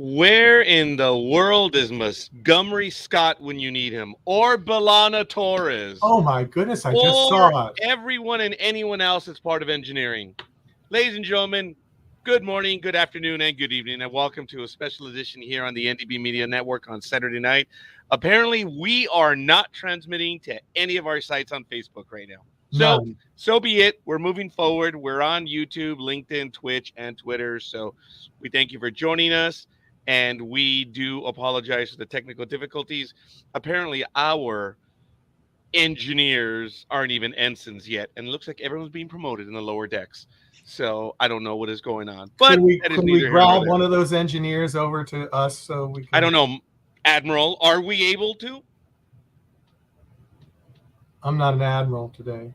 Where in the world is Montgomery Scott when you need him? Or Belana Torres? Oh my goodness, I just Or saw it. everyone and anyone else that's part of engineering? Ladies and gentlemen, good morning, good afternoon, and good evening, and welcome to a special edition here on the NDB Media Network on Saturday night. Apparently, we are not transmitting to any of our sites on Facebook right now. None. So be it. We're moving forward. We're on YouTube, LinkedIn, Twitch, and Twitter. So we thank you for joining us. And we do apologize for the technical difficulties. Apparently, our engineers aren't even ensigns yet. And it looks like everyone's being promoted in the lower decks. So I don't know what is going on. But that is Could we neither here nor grab one there. of those engineers over to us so we I can? don't know. Admiral, are we able to? I'm not an admiral today.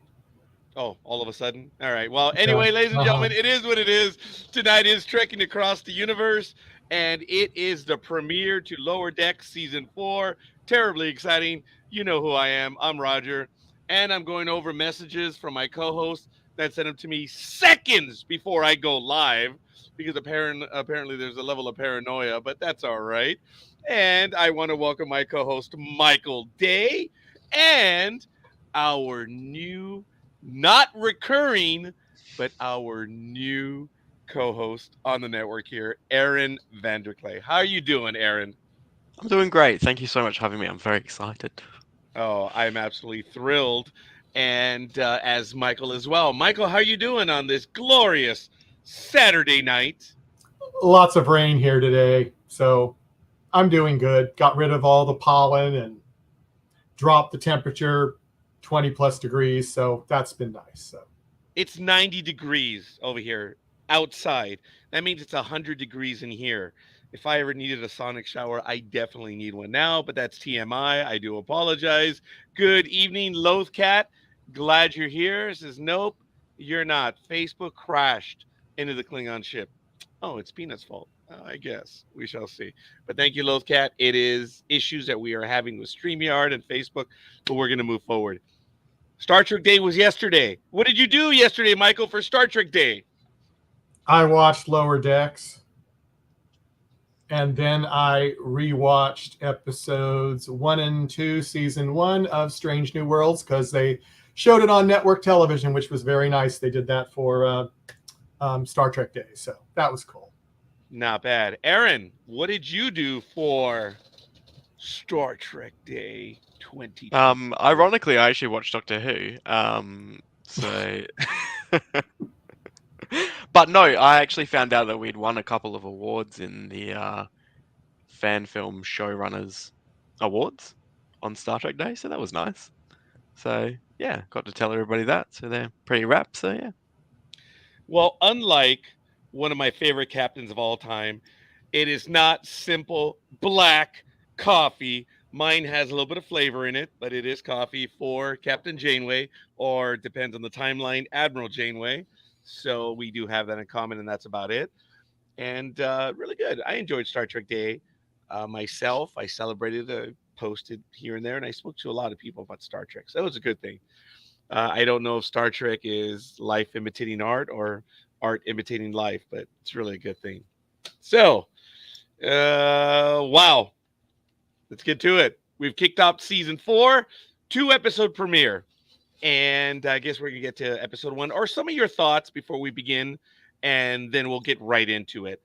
Oh, all of a sudden? All right. Well, Yeah. anyway, ladies and Uh-huh. gentlemen, it is what it is. Tonight is Trekking Across the Universe, and it is the premiere to Lower Deck Season 4. Terribly exciting. You know who I am. I'm Roger, and I'm going over messages from my co-host that sent them to me seconds before I go live because apparently there's a level of paranoia, but that's all right. And I want to welcome my co-host, Michael Day, and our new not recurring, but our new co-host on the network here, Aaron Vanderclay. How are you doing, Aaron? I'm doing great. Thank you so much for having me. I'm very excited. Oh, I'm absolutely thrilled, and as Michael as well. Michael, how are you doing on this glorious Saturday night? Lots of rain here today, so I'm doing good. Got rid of all the pollen and dropped the temperature 20 plus degrees, so that's been nice. So It's 90 degrees over here outside. That means it's 100 degrees in here. If I ever needed a sonic shower, I definitely need one now, but that's TMI. I do apologize. Good evening, Loath Cat. Glad you're here. Says, nope, you're not. Facebook crashed into the Klingon ship. Oh, it's Peanut's fault. I guess we shall see. But thank you, Loath Cat. It is issues that we are having with StreamYard and Facebook, but we're going to move forward. Star Trek Day was yesterday. What did you do yesterday, Michael, for Star Trek Day? I watched Lower Decks, and then I rewatched episodes 1 and 2, season 1 of Strange New Worlds, because they showed it on network television, which was very nice. They did that for Star Trek Day, so that was cool. Not bad. Aaron, what did you do for Star Trek Day 2020? Ironically, I actually watched Doctor Who. So, but no, I actually found out that we'd won a couple of awards in the fan film showrunners awards on Star Trek Day, so that was nice. So yeah, got to tell everybody that. So they're pretty wrapped. So yeah. Well, unlike one of my favorite captains of all time, it is not simple black coffee. Mine has a little bit of flavor in it, but it is coffee for Captain Janeway, or depends on the timeline, Admiral Janeway. So we do have that in common, and that's about it. And really good. I enjoyed Star Trek Day myself. I celebrated, posted here and there, and I spoke to a lot of people about Star Trek. So that was a good thing. I don't know if Star Trek is life imitating art or art imitating life, but it's really a good thing. So, wow. Let's get to it. We've kicked off season 4, 2 episode premiere. And I guess we're going to get to episode 1 or some of your thoughts before we begin, and then we'll get right into it.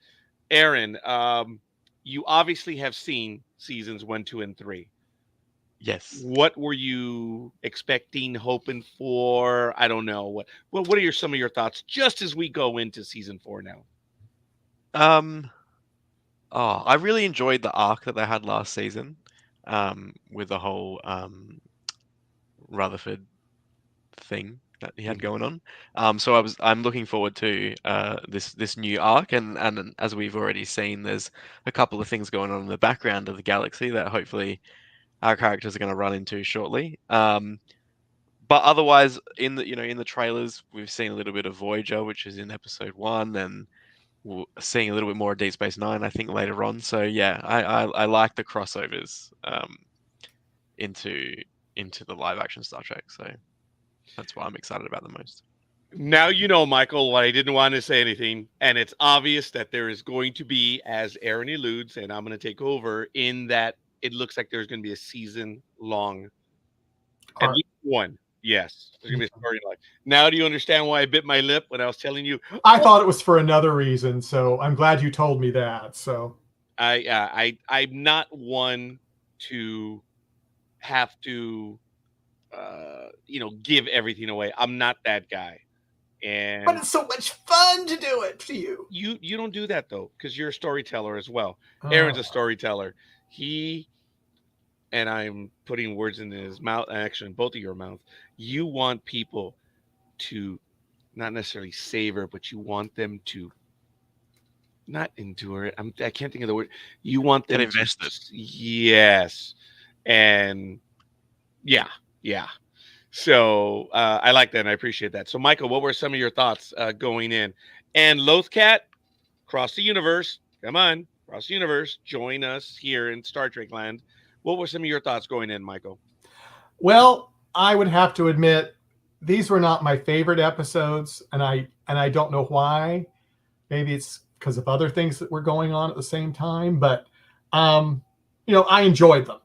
Aaron, you obviously have seen seasons 1, 2, and 3. Yes. What were you expecting, hoping for? I don't know. What are some of your thoughts just as we go into season 4 now? I really enjoyed the arc that they had last season, with the whole Rutherford thing that he had going on. So I'm looking forward to this new arc, and as we've already seen, there's a couple of things going on in the background of the galaxy that hopefully our characters are going to run into shortly. But otherwise, in the trailers, we've seen a little bit of Voyager, which is in episode 1, and we're seeing a little bit more of Deep Space Nine, I think, later on. So yeah, I like the crossovers into the live action Star Trek. So that's what I'm excited about the most. Now you know, Michael, why I didn't want to say anything, and it's obvious that there is going to be, as Aaron alludes, and I'm going to take over in that it looks like there's going to be a season long, at Art. least one. Yes, there's going to be a storyline. Now, do you understand why I bit my lip when I was telling you? I thought it was for another reason, so I'm glad you told me that. So I'm not one to have to, give everything away. I'm not that guy, but and it's so much fun to do it to you. you don't do that though because you're a storyteller as well. Uh, Aaron's a storyteller. He and I'm putting words in his mouth, actually in both of your mouths. You want people to not necessarily savor, but you want them to not endure it. I can't think of the word. You want Get them to, invested. yes, and yeah, yeah. So I like that and I appreciate that. So Michael, what were some of your thoughts going in? And Lothcat, cross the universe. Come on, cross the universe. Join us here in Star Trek land. What were some of your thoughts going in, Michael? well, I would have to admit these were not my favorite episodes, and I don't know why. Maybe it's because of other things that were going on at the same time, but um, I enjoyed them.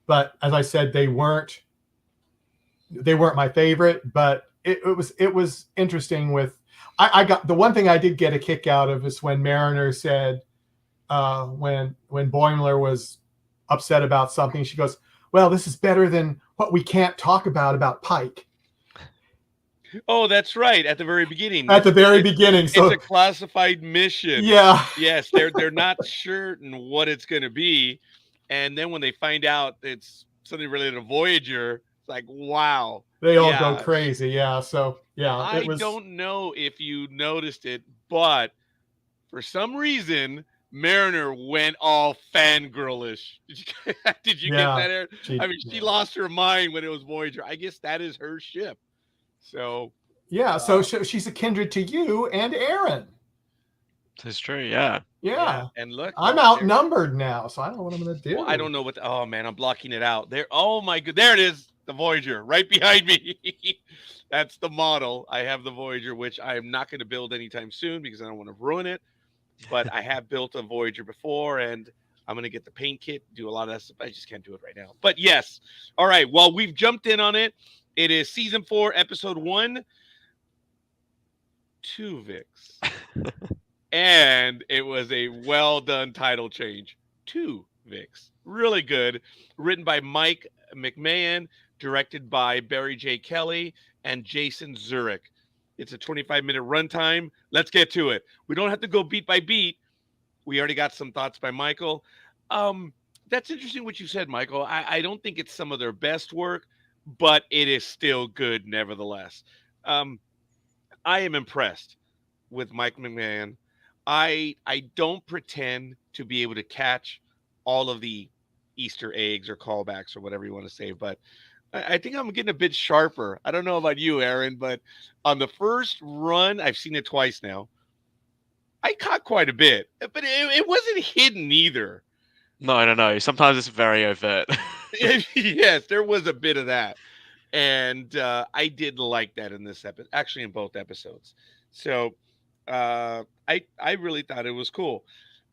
But as I said, they weren't my favorite, but it was interesting. I got the one thing I did get a kick out of is when Mariner said, when Boimler was upset about something, she goes, "Well, this is better than what we can't talk about Pike." Oh, that's right. At the very beginning, At the very beginning. it's So a classified mission. yeah, Yes, they're not certain what it's going to be, and then when they find out it's something related to Voyager, it's like, wow, they all go yeah. crazy. Yeah. So yeah, it I was. don't know if you noticed it, but for some reason, Mariner went all fangirlish. Did you get Yeah. that, Aaron? I mean, she Yeah. lost her mind when it was Voyager. I guess that is her ship. So, Yeah. So uh, she's a kindred to you and Aaron. It's true. Yeah. yeah. Yeah. And look, I'm there. outnumbered now, so I don't know what I'm going to Well, I do. don't know what. Oh man, I'm blocking it out. There. Oh my good. There it is. The Voyager right behind me. That's the model. I have the Voyager, which I am not going to build anytime soon because I don't want to ruin it. But I have built a Voyager before, and I'm going to get the paint kit, do a lot of that stuff. I just can't do it right now. But yes. All right. Well, we've jumped in on it. It is season 4, episode 1, 2 Vix. And it was a well done title change. 2 Vix. Really good. Written by Mike McMahon, directed by Barry J. Kelly and Jason Zurich. It's a 25-minute runtime. Let's get to it. We don't have to go beat by beat. We already got some thoughts by Michael. Um, that's interesting what you said, Michael. I don't think it's some of their best work, but it is still good nevertheless. Um, I am impressed with Mike McMahon. I don't pretend to be able to catch all of the Easter eggs or callbacks or whatever you want to say, but I think I'm getting a bit sharper. I don't know about you, Aaron, but on the first run, I've seen it twice now. I caught quite a bit, but it wasn't hidden either. No, no, no. Sometimes it's very overt. Yes, there was a bit of that, and I did like that in this episode, actually in both episodes. So I really thought it was cool.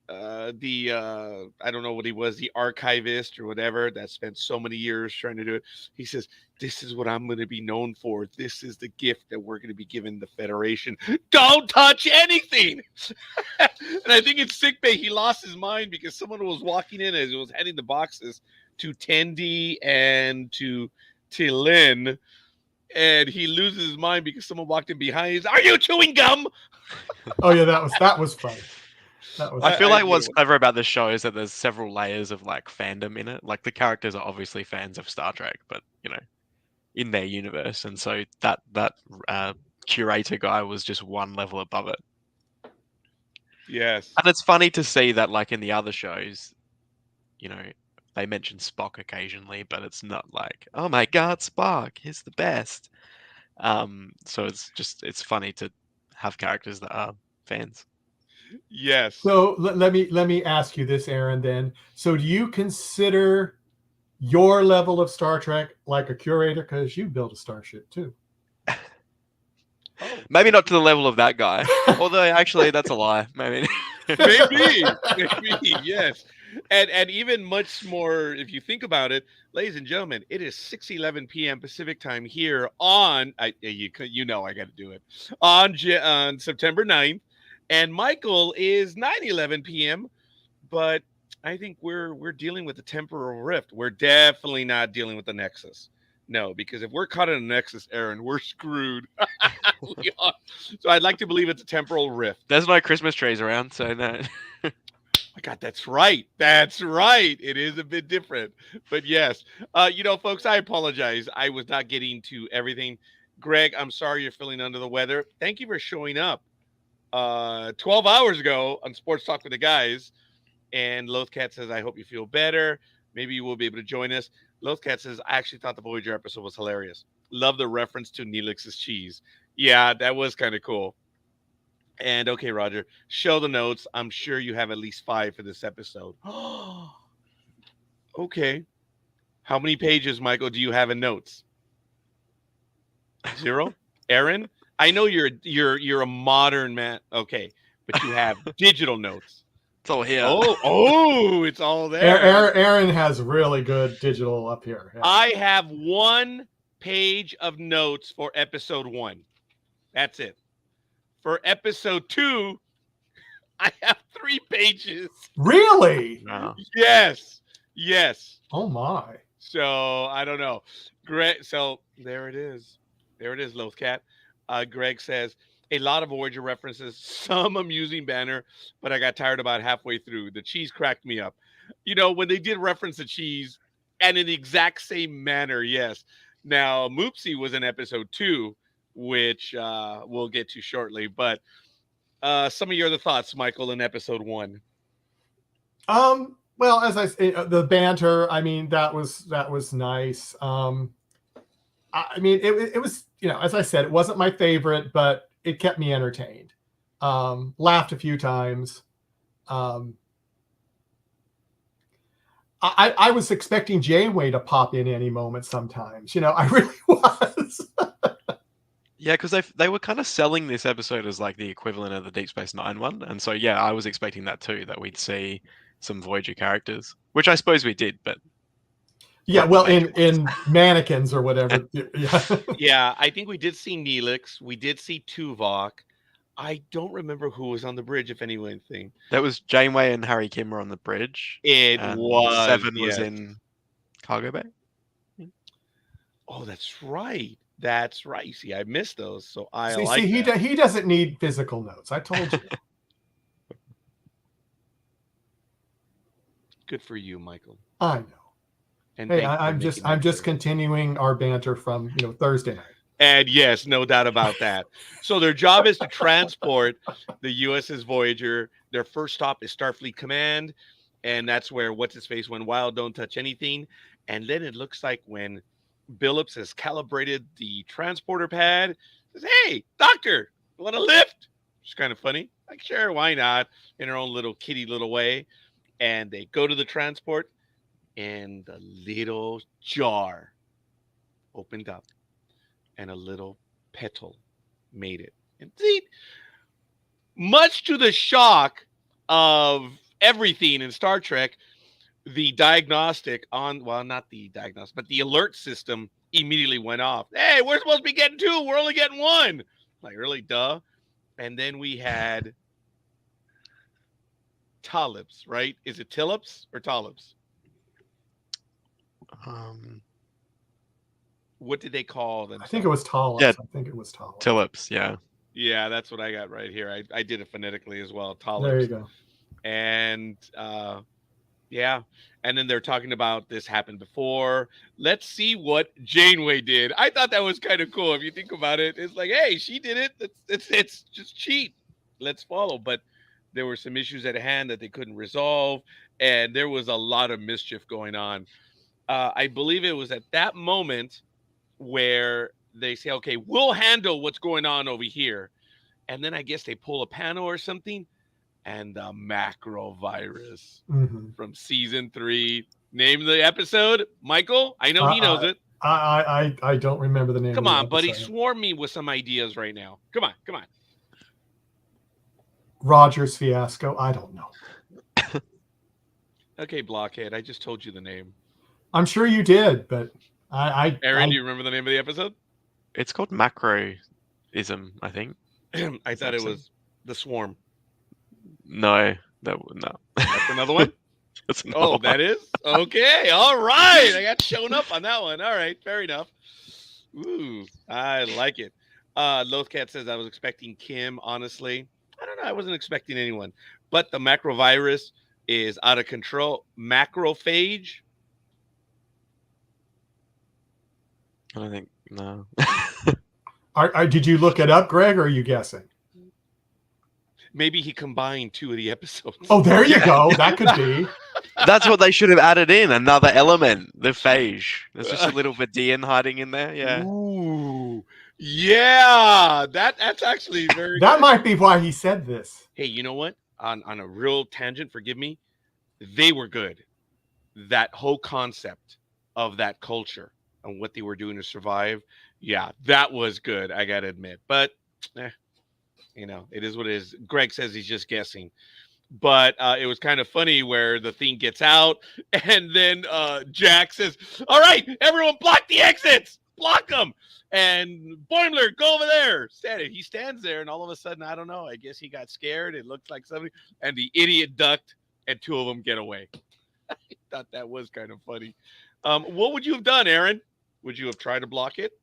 The I don't know what he was, the archivist or whatever that spent so many years trying to do it. He says, "This is what I'm going to be known for. This is the gift that we're going to be giving the Federation. Don't touch anything." And I think in sickbay he lost his mind because someone was walking in as he was handing the boxes to Tendi and to Lynn, and he loses his mind because someone walked in behind. He's, "Are you chewing gum?" Oh yeah, that was fun. That was I fun. feel I like enjoyed what's it. clever about this show is that there's several layers of like fandom in it. Like the characters are obviously fans of Star Trek, but in their universe, and so that uh, curator guy was just one level above it. Yes. And it's funny to see that, like in the other shows, you know, they mention Spock occasionally, but it's not like, oh my God, Spock, he's the best. So it's funny to have characters that are fans. Yes. So let me ask you this, Aaron. Then, so do you consider your level of Star Trek like a curator? Because you built a starship too. Oh Maybe not to the level of that guy. Although actually, that's a lie. Maybe. Maybe, yes. And even much more if you think about it, ladies and gentlemen, it is 6:11 p.m. Pacific time here on you know I got to do it on September 9th, and Michael is 9:11 p.m. But I think we're dealing with the temporal rift. We're definitely not dealing with the nexus. No, because if we're caught in a nexus, Aaron, we're screwed. We are. So I'd like to believe it's a temporal rift. There's no Christmas trees around, so no. My God, that's right. That's right. It is a bit different, but yes. Folks, I apologize. I was not getting to everything. Greg, I'm sorry you're feeling under the weather. Thank you for showing up 12 hours ago on Sports Talk with the Guys. And Lothcat says, I hope you feel better. Maybe you will be able to join us. Lothcat says, I actually thought the Voyager episode was hilarious. Love the reference to Neelix's cheese. Yeah, that was kind of cool. And okay, Roger, show the notes. I'm sure you have at least 5 for this episode. Okay. How many pages, Michael, do you have in notes? 0? Aaron? I know you're a modern man. Okay, but you have digital notes. It's all here. Oh, it's all there. Aaron has really good digital up here. Yeah. I have 1 page of notes for episode 1. That's it. For episode 2, I have 3 pages. Really? No. Yes. Oh my. So I don't know. Greg. So there it is. There it is, Lothcat. Greg says a lot of Voyager references, some amusing banner, but I got tired about halfway through. The cheese cracked me up. When they did reference the cheese, and in the exact same manner, yes. Now, Moopsy was in episode 2, which we'll get to shortly. But some of your other thoughts, Michael, in episode 1. Well, as I say, the banter, I mean, that was nice. I mean, it was, as I said, it wasn't my favorite, but it kept me entertained. Laughed a few times. I was expecting Janeway to pop in any moment sometimes. I really was. Yeah, because they were kind of selling this episode as like the equivalent of the Deep Space Nine one, and so yeah, I was expecting that too, that we'd see some Voyager characters, which I suppose we did, but yeah, well, in mannequins or whatever. Yeah. Yeah, I think we did see Neelix. We did see Tuvok. I don't remember who was on the bridge, if anything. that was Janeway and Harry Kim were on the bridge. It and was Seven was yes. in cargo bay. Oh, that's right. That's right. See, I missed those, so I See, like he that. he doesn't need physical notes. I told you. Good for you, Michael. I know. And Hey, thank you for I'm making just that clear. continuing our banter from Thursday night. And yes, no doubt about that. So their job is to transport the USS Voyager. Their first stop is Starfleet Command, and that's where what's his face went wild. Don't touch anything. And then it looks like when Billups has calibrated the transporter pad, says, "Hey, doctor, you want a lift?" Which is kind of funny. Like, sure, why not? In her own little kitty little way. And they go to the transport, and the little jar opened up, and a little petal made it. And see, much to the shock of everything in Star Trek, the diagnostic not the diagnostic, but the alert system immediately went off. Hey, we're supposed to be getting 2. We're only getting 1. Like, really, duh. And then we had Talibs, right? Is it Tillips or Talibs? What did they call them? I think it was Tallis. Yeah. I think it was Tallis. Tillips, yeah. Yeah, that's what I got right here. I did it phonetically as well. Talibs. There you go. And yeah, and then they're talking about this happened before. Let's see what Janeway did. I thought that was kind of cool. If you think about it, it's like, hey, she did it. It's just cheat. Let's follow. But there were some issues at hand that they couldn't resolve, and there was a lot of mischief going on. I believe it was at that moment where they say, okay, we'll handle what's going on over here. And then I guess they pull a panel or something, and the macro virus from season 3. Name the episode, Michael. I know he knows it. I don't remember the name Come of the on, buddy. episode. Swarm me with some ideas right now. Come on, come on. Rogers Fiasco. I don't know. Okay, Blockhead. I just told you the name. I'm sure you did, but Aaron, do you remember the name of the episode? It's called Macroism, I think. I thought it was The Swarm. No, no. That's another one? That's another Oh, one. that is? Okay. All right. I got shown up on that one. All right. Fair enough. Ooh, I like it. Lothcat says, I was expecting Kim, honestly. I don't know. I wasn't expecting anyone. But the macrovirus is out of control. Macrophage. I don't think, no. Did you look it up, Greg, or are you guessing? Maybe he combined two of the episodes. Oh, there you go. That could be. That's what they should have added in, another element, the phage. There's just a little Vidian hiding in there, yeah. Ooh. Yeah. That's actually very That good. might be why he said this. Hey, you know what? On a real tangent, forgive me. They were good. That whole concept of that culture and what they were doing to survive. Yeah, that was good. I got to admit. But, it is what it is. Greg says he's just guessing. But it was kind of funny where the thing gets out and then Jack says, all right, everyone block the exits. Block them. And Boimler, go over there. He stands there and all of a sudden, I don't know. I guess he got scared. It looked like something. And the idiot ducked and two of them get away. I thought that was kind of funny. What would you have done, Aaron? Would you have tried to block it?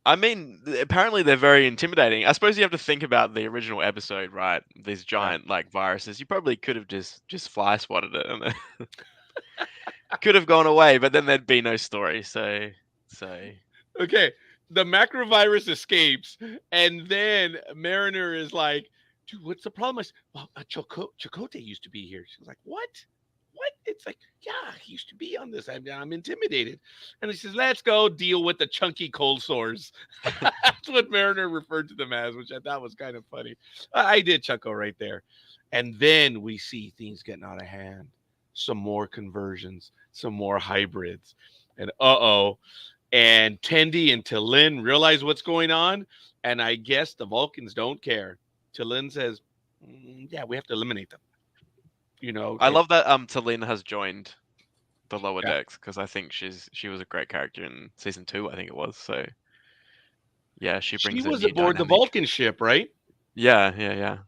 I mean, apparently they're very intimidating. I suppose you have to think about the original episode, right? These giant like viruses. You probably could have just fly spotted it and could have gone away, but then there'd be no story. So Okay, the macrovirus escapes, and then Mariner is like, "Dude, what's the problem?" I said, "Well, Chakotay used to be here." She was like, "What? What?" It's like, "Yeah, he used to be on this. I'm intimidated." And he says, "Let's go deal with the chunky cold sores." That's what Mariner referred to them as, which I thought was kind of funny. I did chuckle right there. And then we see things getting out of hand. Some more conversions, some more hybrids, and and Tendi and T'Lyn realize what's going on, and I guess the Vulcans don't care. T'Lyn says, "Yeah, we have to eliminate them." I love that T'Lyn has joined the lower Yeah. decks because I think she was a great character in season 2, I think it was. So yeah, she She brings a was new aboard the dynamic. Vulcan ship, right? Yeah.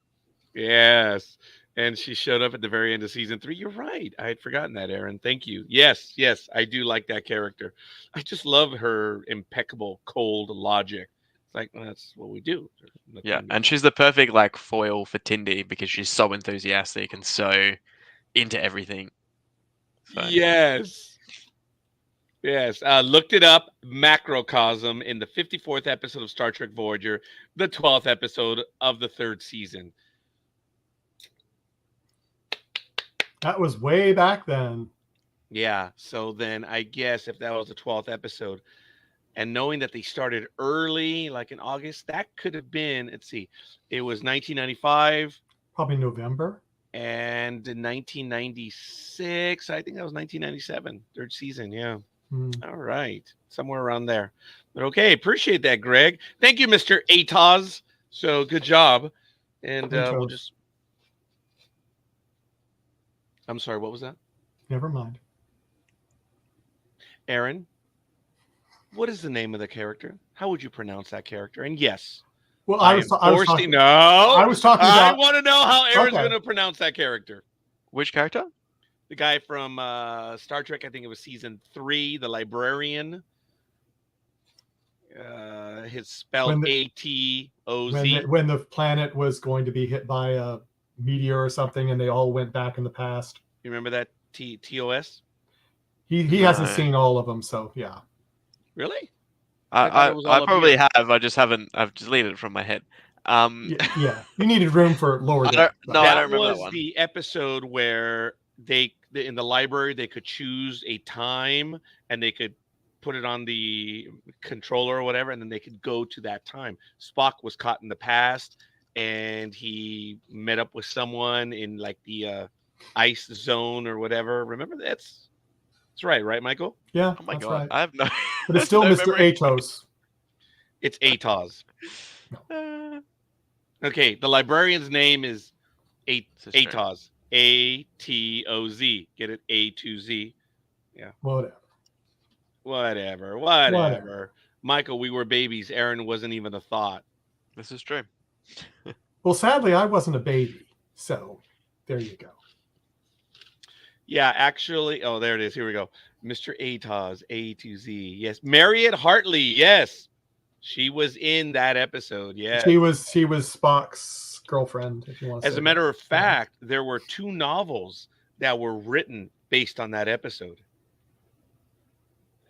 Yes. And she showed up at the very end of season 3. You're right. I had forgotten that, Aaron. Thank you. Yes, I do like that character. I just love her impeccable, cold logic. It's like, well, that's what we do. Yeah, and she's the perfect like foil for Tindy because she's so enthusiastic and so into everything. So. Yes. Looked it up. Macrocosm in the 54th episode of Star Trek Voyager, the 12th episode of the 3rd season. That was way back then. Yeah. So then I guess if that was the 12th episode, and knowing that they started early, like in August, that could have been, let's see, it was 1995. Probably November. And in 1996, I think that was 1997, 3rd season. Yeah. All right. Somewhere around there. But okay. Appreciate that, Greg. Thank you, Mr. Atoz. So good job. And we'll just. I'm sorry. What was that? Never mind. Aaron, what is the name of the character? How would you pronounce that character? And yes. Well, I was talking about. I want to know how Aaron's going to pronounce that character. Which character? The guy from Star Trek, I think it was season 3, the librarian. His spelled A-T-O-Z. When the planet was going to be hit by a meteor or something, and they all went back in the past. You remember that TOS? He hasn't seen all of them, so yeah. Really? I probably have. I just haven't. I've deleted it from my head. Yeah. You needed room for lower deck. I don't remember that one. The episode where they in the library they could choose a time and they could put it on the controller or whatever, and then they could go to that time. Spock was caught in the past, and he met up with someone in like the ice zone or whatever. Remember that's That's right, Michael? Yeah, Oh my that's god, right. I have no But it's still no Mr. memory. Atos. It's Atoz. Uh, Okay, the librarian's name is this is true. Atoz. A-T-O-Z. Get it? A-to-Z. Yeah. Whatever. Whatever. Whatever. Whatever. Michael, we were babies. Aaron wasn't even a thought. This is true. Well, sadly, I wasn't a baby. So there you go. Yeah, actually. Oh, there it is. Here we go. Mr. Atoz. A to Z. Yes. Marriott Hartley. Yes. She was in that episode. Yes. She was Spock's girlfriend, if you want to As say a matter that. of fact, there were 2 novels that were written based on that episode.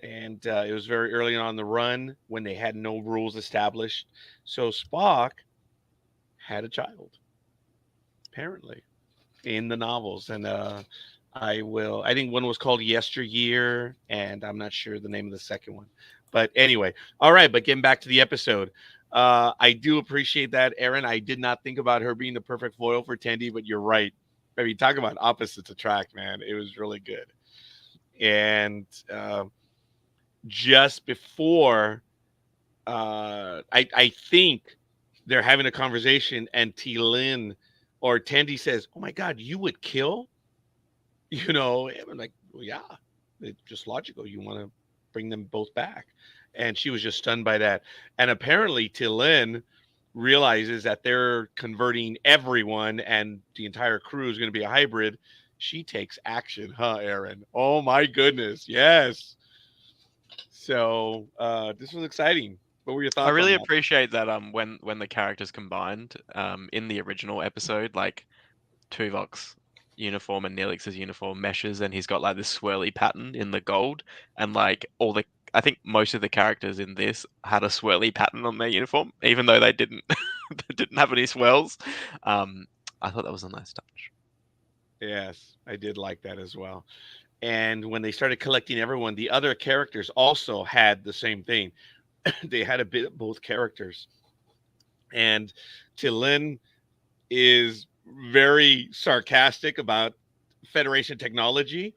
And it was very early on the run when they had no rules established. So Spock had a child, apparently, in the novels. And I think one was called Yesteryear, and I'm not sure the name of the second one. But anyway, all right. But getting back to the episode, I do appreciate that, Aaron. I did not think about her being the perfect foil for Tandy, but you're right. I mean, talk about opposites attract, man. It was really good. And just before, I think they're having a conversation, and Lin or Tandy says, "Oh my God, you would kill?" You know, and I'm like, well, yeah, it's just logical. You want to bring them both back. And she was just stunned by that. And apparently, Lin realizes that they're converting everyone and the entire crew is going to be a hybrid. She takes action, huh, Aaron? Oh my goodness, yes. So this was exciting. What were your I thoughts on really that? appreciate that when the characters combined in the original episode, like Tuvok's uniform and Neelix's uniform meshes, and he's got like this swirly pattern in the gold, and like I think most of the characters in this had a swirly pattern on their uniform, even though they didn't they didn't have any swirls. Um, I thought that was a nice touch. Yes, I did like that as well. And when they started collecting everyone, the other characters also had the same thing. They had a bit of both characters. And Lin is very sarcastic about Federation technology.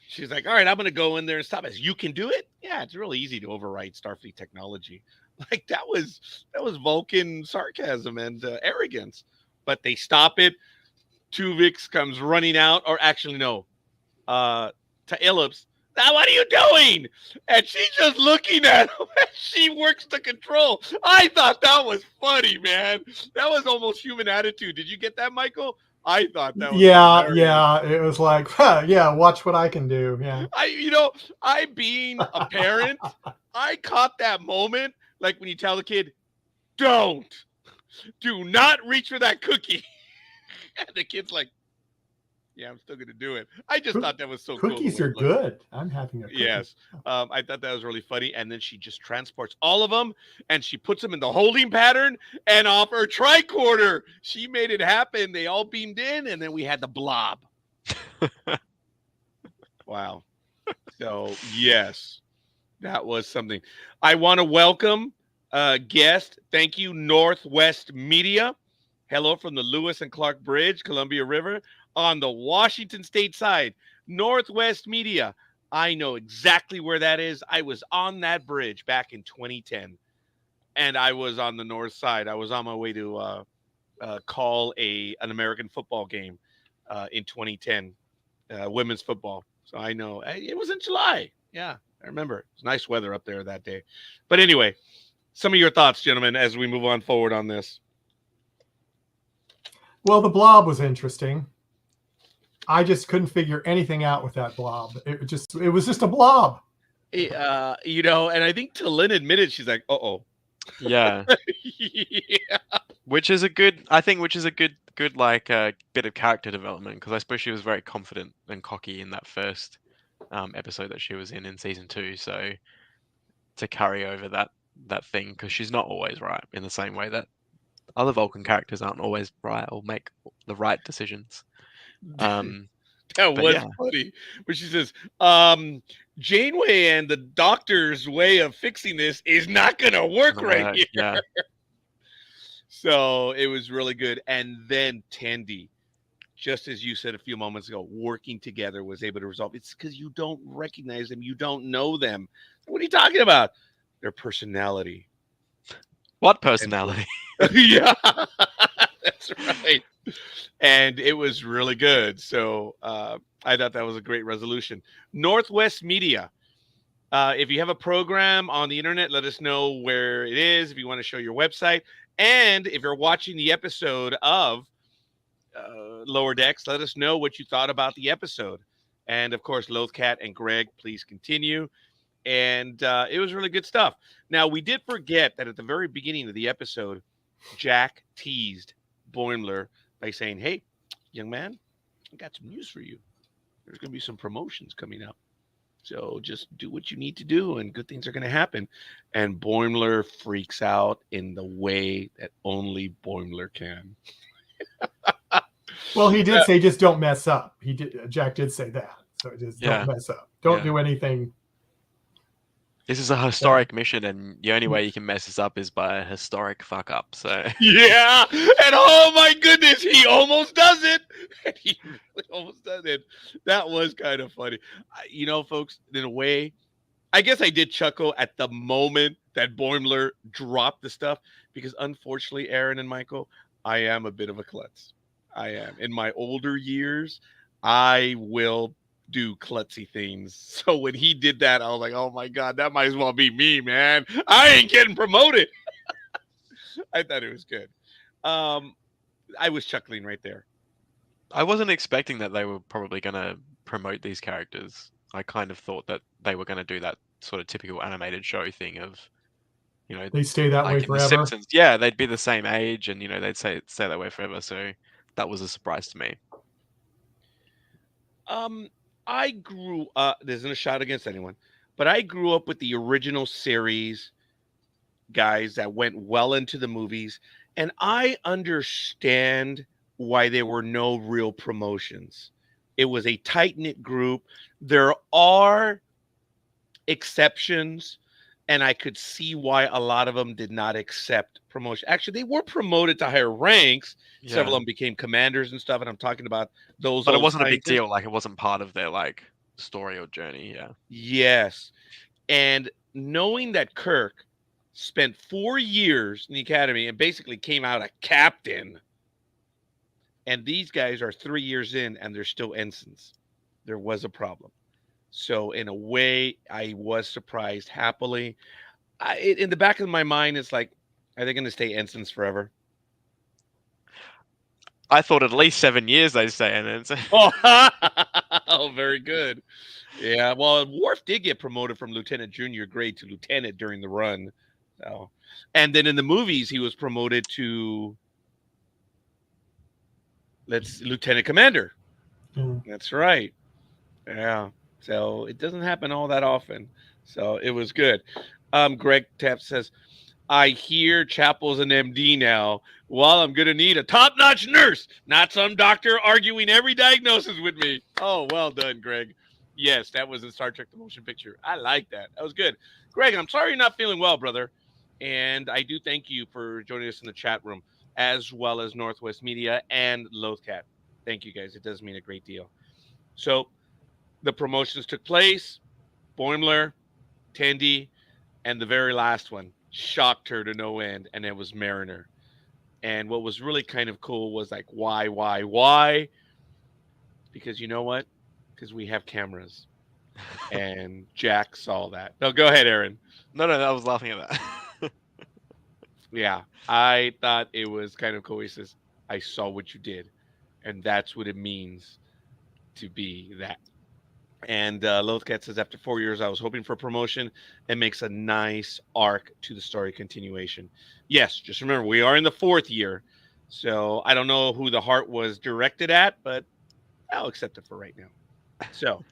She's like, "All right, I'm going to go in there and stop us. You can do it? Yeah, it's really easy to overwrite Starfleet technology." Like that was Vulcan sarcasm and arrogance. But they stop it. Tuvix comes running out, or actually no, to Illips. Now what are you doing? And she's just looking at him as she works the control. I thought that was funny, man. That was almost human attitude. Did you get that, Michael? I thought that was Yeah, hilarious. yeah. It was like, huh, yeah, watch what I can do. Yeah. I being a parent, I caught that moment, like when you tell the kid, "Don't, do not reach for that cookie," and the kid's like, "Yeah, I'm still gonna do it." I just thought that was so cool. Cookies are good. I'm having a cookie. Yes, I thought that was really funny. And then she just transports all of them, and she puts them in the holding pattern. And off her tricorder, she made it happen. They all beamed in, and then we had the blob. Wow. So yes, that was something. I want to welcome a guest. Thank you, Northwest Media. Hello from the Lewis and Clark Bridge, Columbia River, on the Washington State side. Northwest Media. I know exactly where that is. I was on that bridge back in 2010, and I was on the north side. I was on my way to call an American football game in 2010, women's football. So I know it was in July. Yeah, I remember. It was nice weather up there that day. But anyway, some of your thoughts, gentlemen, as we move on forward on this. Well, the blob was interesting. I just couldn't figure anything out with that blob. It was just a blob. And I think Lynn admitted, she's like, "Uh-oh." Yeah. Yeah. Which is a good like bit of character development, because I suppose she was very confident and cocky in that first episode that she was in season 2. So to carry over that thing, because she's not always right, in the same way that other Vulcan characters aren't always right or make the right decisions. That But was yeah. funny. But she says, Janeway and the doctor's way of fixing this is not going to work right here. Yeah. So it was really good. And then Tandy just as you said a few moments ago, working together was able to resolve. It's because you don't recognize them, you don't know them. What are you talking about? Their personality. What And so, personality? yeah, that's right. And it was really good. So I thought that was a great resolution. Northwest Media. If you have a program on the internet, let us know where it is. If you want to show your website, and if you're watching the episode of Lower Decks, let us know what you thought about the episode. And of course, Lothcat and Greg, please continue. And it was really good stuff. Now, we did forget that at the very beginning of the episode, Jack teased Boimler by saying, "Hey, young man, I got some news for you. There's going to be some promotions coming up. So just do what you need to do, and good things are going to happen." And Boimler freaks out in the way that only Boimler can. Well, he did say just don't mess up. He did. Jack did say that. So just Yeah. don't mess up. Don't Yeah. do anything. This is a historic mission, and the only way you can mess this up is by a historic fuck up. So Yeah, and oh my goodness, he almost does it. And he really almost does it. That was kind of funny. You know, folks, in a way, I guess I did chuckle at the moment that Boimler dropped the stuff because unfortunately, Aaron and Michael, I am a bit of a klutz. I am. In my older years, I will do klutzy things. So when he did that, I was like, oh my God, that might as well be me, man. I ain't getting promoted. I thought it was good. I was chuckling right there. I wasn't expecting that they were probably going to promote these characters. I kind of thought that they were going to do that sort of typical animated show thing of, They stay that way like in The forever. Simpsons. Yeah, they'd be the same age, and they'd stay that way forever. So that was a surprise to me. Um, I grew up. There isn't a shot against anyone, but I grew up with the original series guys that went well into the movies, and I understand why there were no real promotions. It was a tight knit group. There are exceptions, and I could see why a lot of them did not accept promotion. Actually, they were promoted to higher ranks. Several Yeah, of them became commanders and stuff, and I'm talking about those but it old wasn't a big scientists. deal. Like it wasn't part of their story or journey. Yeah. Yes. And knowing that Kirk spent 4 years in the academy and basically came out a captain, and these guys are 3 years in and they're still ensigns, there was a problem. So, in a way, I was surprised happily. In the back of my mind, it's like, are they going to stay ensigns forever? I thought at least 7 years they'd stay in it. Oh, oh, very good. Yeah, well, Worf did get promoted from lieutenant junior grade to lieutenant during the run. So, and then in the movies, he was promoted to lieutenant commander. Mm. That's right. Yeah. So it doesn't happen all that often. So it was good. Greg Tapp says, I hear Chapel's an MD now. Well, I'm going to need a top notch nurse, not some doctor arguing every diagnosis with me. Oh, well done, Greg. Yes, that was in Star Trek The Motion Picture. I like that. That was good. Greg, I'm sorry you're not feeling well, brother. And I do thank you for joining us in the chat room, as well as Northwest Media and Lothcat. Thank you, guys. It does mean a great deal. So the promotions took place. Boimler, Tandy, and the very last one shocked her to no end, and it was Mariner. And what was really kind of cool was like, why? Because you know what? Because we have cameras, and Jack saw that. No, go ahead, Aaron. No, I was laughing at that. Yeah, I thought it was kind of cool. He says, I saw what you did, and that's what it means to be that. And Lothcat says, after 4 years, I was hoping for promotion. It makes a nice arc to the story continuation. Yes, just remember, we are in the 4th year. So I don't know who the heart was directed at, but I'll accept it for right now. So,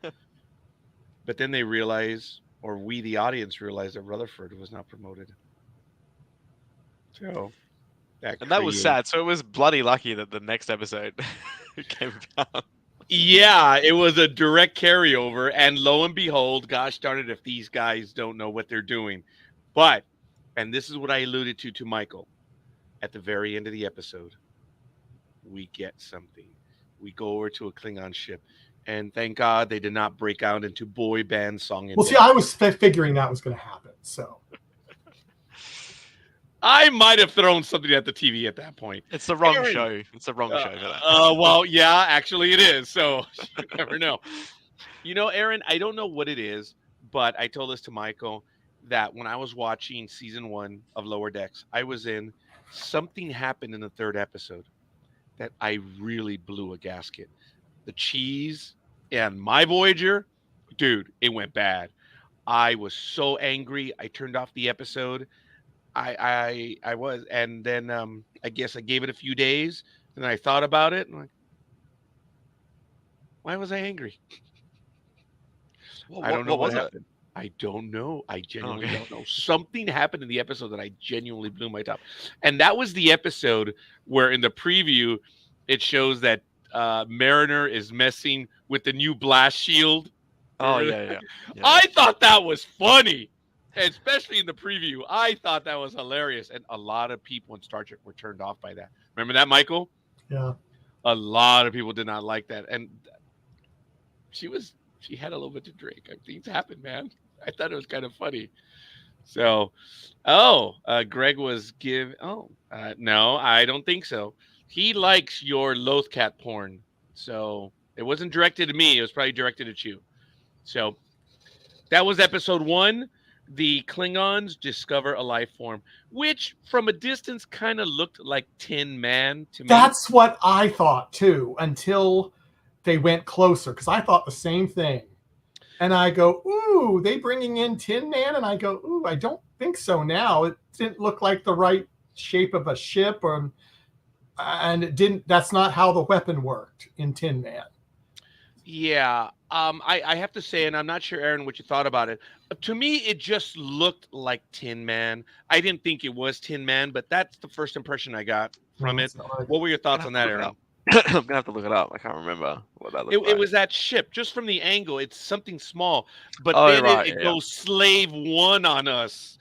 but then they realize, or we, the audience, realize that Rutherford was not promoted. So that And that was creates. sad. So it was bloody lucky that the next episode came about. Yeah, it was a direct carryover. And lo and behold, gosh darn it, if these guys don't know what they're doing. But, and this is what I alluded to Michael, at the very end of the episode, we get something. we go over to a Klingon ship, and thank God they did not break out into boy band song and Well, see, dance. I was figuring that was going to happen. So I might have thrown something at the TV at that point. It's the wrong Aaron, show. It's the wrong uh, show for that. well, yeah, actually it is. So you never know. Aaron, I don't know what it is, but I told this to Michael that when I was watching season 1 of Lower Decks, I was in something happened in the third episode that I really blew a gasket. The cheese and my Voyager, dude, it went bad. I was so angry. I turned off the episode. I was, and then I guess I gave it a few days, and I thought about it, and like, why was I angry? What I don't what know what what was it? happened. I don't know. I genuinely Okay. don't know. Something happened in the episode that I genuinely blew my top. And that was the episode where in the preview it shows that Mariner is messing with the new blast shield. Oh Remember yeah, that? yeah, yeah. I thought that was funny. Especially in the preview. I thought that was hilarious. And a lot of people in Star Trek were turned off by that. Remember that, Michael? yeah, A lot of people did not like that. And she had a little bit to drink. Things happen, man. I thought it was kind of funny. So, Greg was no, I don't think so. He likes your Lothcat porn. So it wasn't directed to me. It was probably directed at you. So that was episode 1. The Klingons discover a life form, which from a distance kind of looked like Tin Man to me. that's what I thought too until they went closer because I thought the same thing. And I go, ooh, they bringing in Tin Man? And I go, ooh, I don't think so now. It didn't look like the right shape of a ship, and it didn't. That's not how the weapon worked in Tin Man. Yeah. I have to say, and I'm not sure, Aaron, what you thought about it. To me, it just looked like Tin Man. I didn't think it was Tin Man, but that's the first impression I got from it. What were your thoughts on that, Aaron? I'm gonna have to look it up. I can't remember what that It, looked it like. was that ship, just from the angle. It's something small, but Oh then right, it yeah. goes slave 1 on us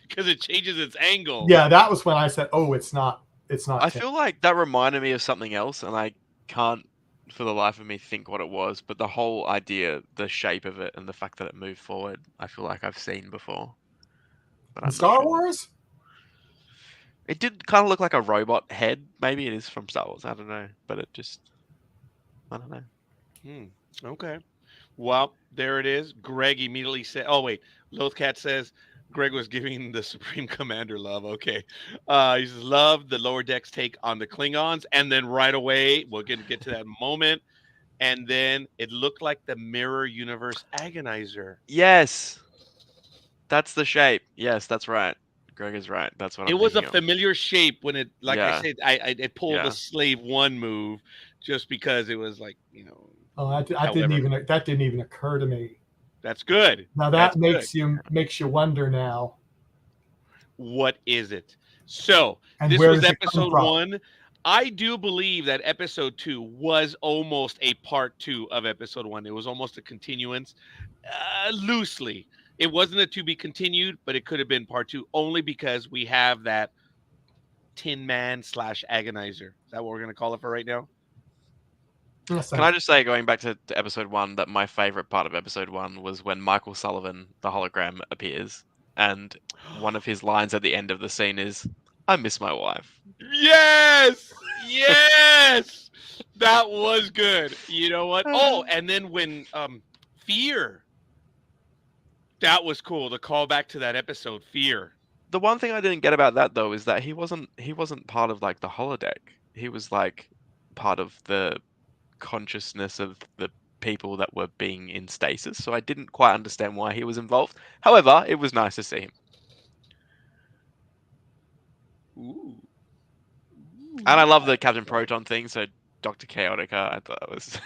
because it changes its angle. Yeah, that was when I said, oh, it's not. It's not. I Tin. feel like that reminded me of something else, and I can't for the life of me think what it was. But the whole idea, the shape of it, and the fact that it moved forward, I feel like I've seen before. But I'm not Star sure. Wars. It did kind of look like a robot head. Maybe it is from Star Wars. I don't know, but it just, I don't know. Okay. Well, there it is. Greg immediately said, "Oh wait, Lothcat says Greg was giving the Supreme Commander love." Okay, he says love the lower decks take on the Klingons, and then right away we'll get to that moment, and then it looked like the Mirror Universe Agonizer. Yes, that's the shape. Yes, that's right. Greg is right. That's what It I'm was a thinking of. familiar shape when it, like I Yeah, said, I it pulled the yeah. Slave 1 move just because it was like Oh, I didn't However, even. That didn't even occur to me. that's good. Now That's that good. makes you wonder now. What is it? So And this where was does it come episode from? 1. I do believe that episode 2 was almost a part 2 of episode 1. It was almost a continuance, loosely. It wasn't a to be continued, but it could have been part 2 only because we have that Tin Man slash Agonizer. Is that what we're gonna call it for right now? Yes, Can I just say, going back to episode 1, that my favorite part of episode 1 was when Michael Sullivan, the hologram, appears, and one of his lines at the end of the scene is, "I miss my wife." Yes, yes, that was good. You know what? Oh, and then when Fear, that was cool. The callback to that episode, Fear. The one thing I didn't get about that though is that he wasn't part of like the holodeck. He was like part of the consciousness of the people that were being in stasis. So I didn't quite understand why he was involved. However, it was nice to see him. Ooh. And I love the Captain Proton thing. So Dr. Chaotica, I thought it was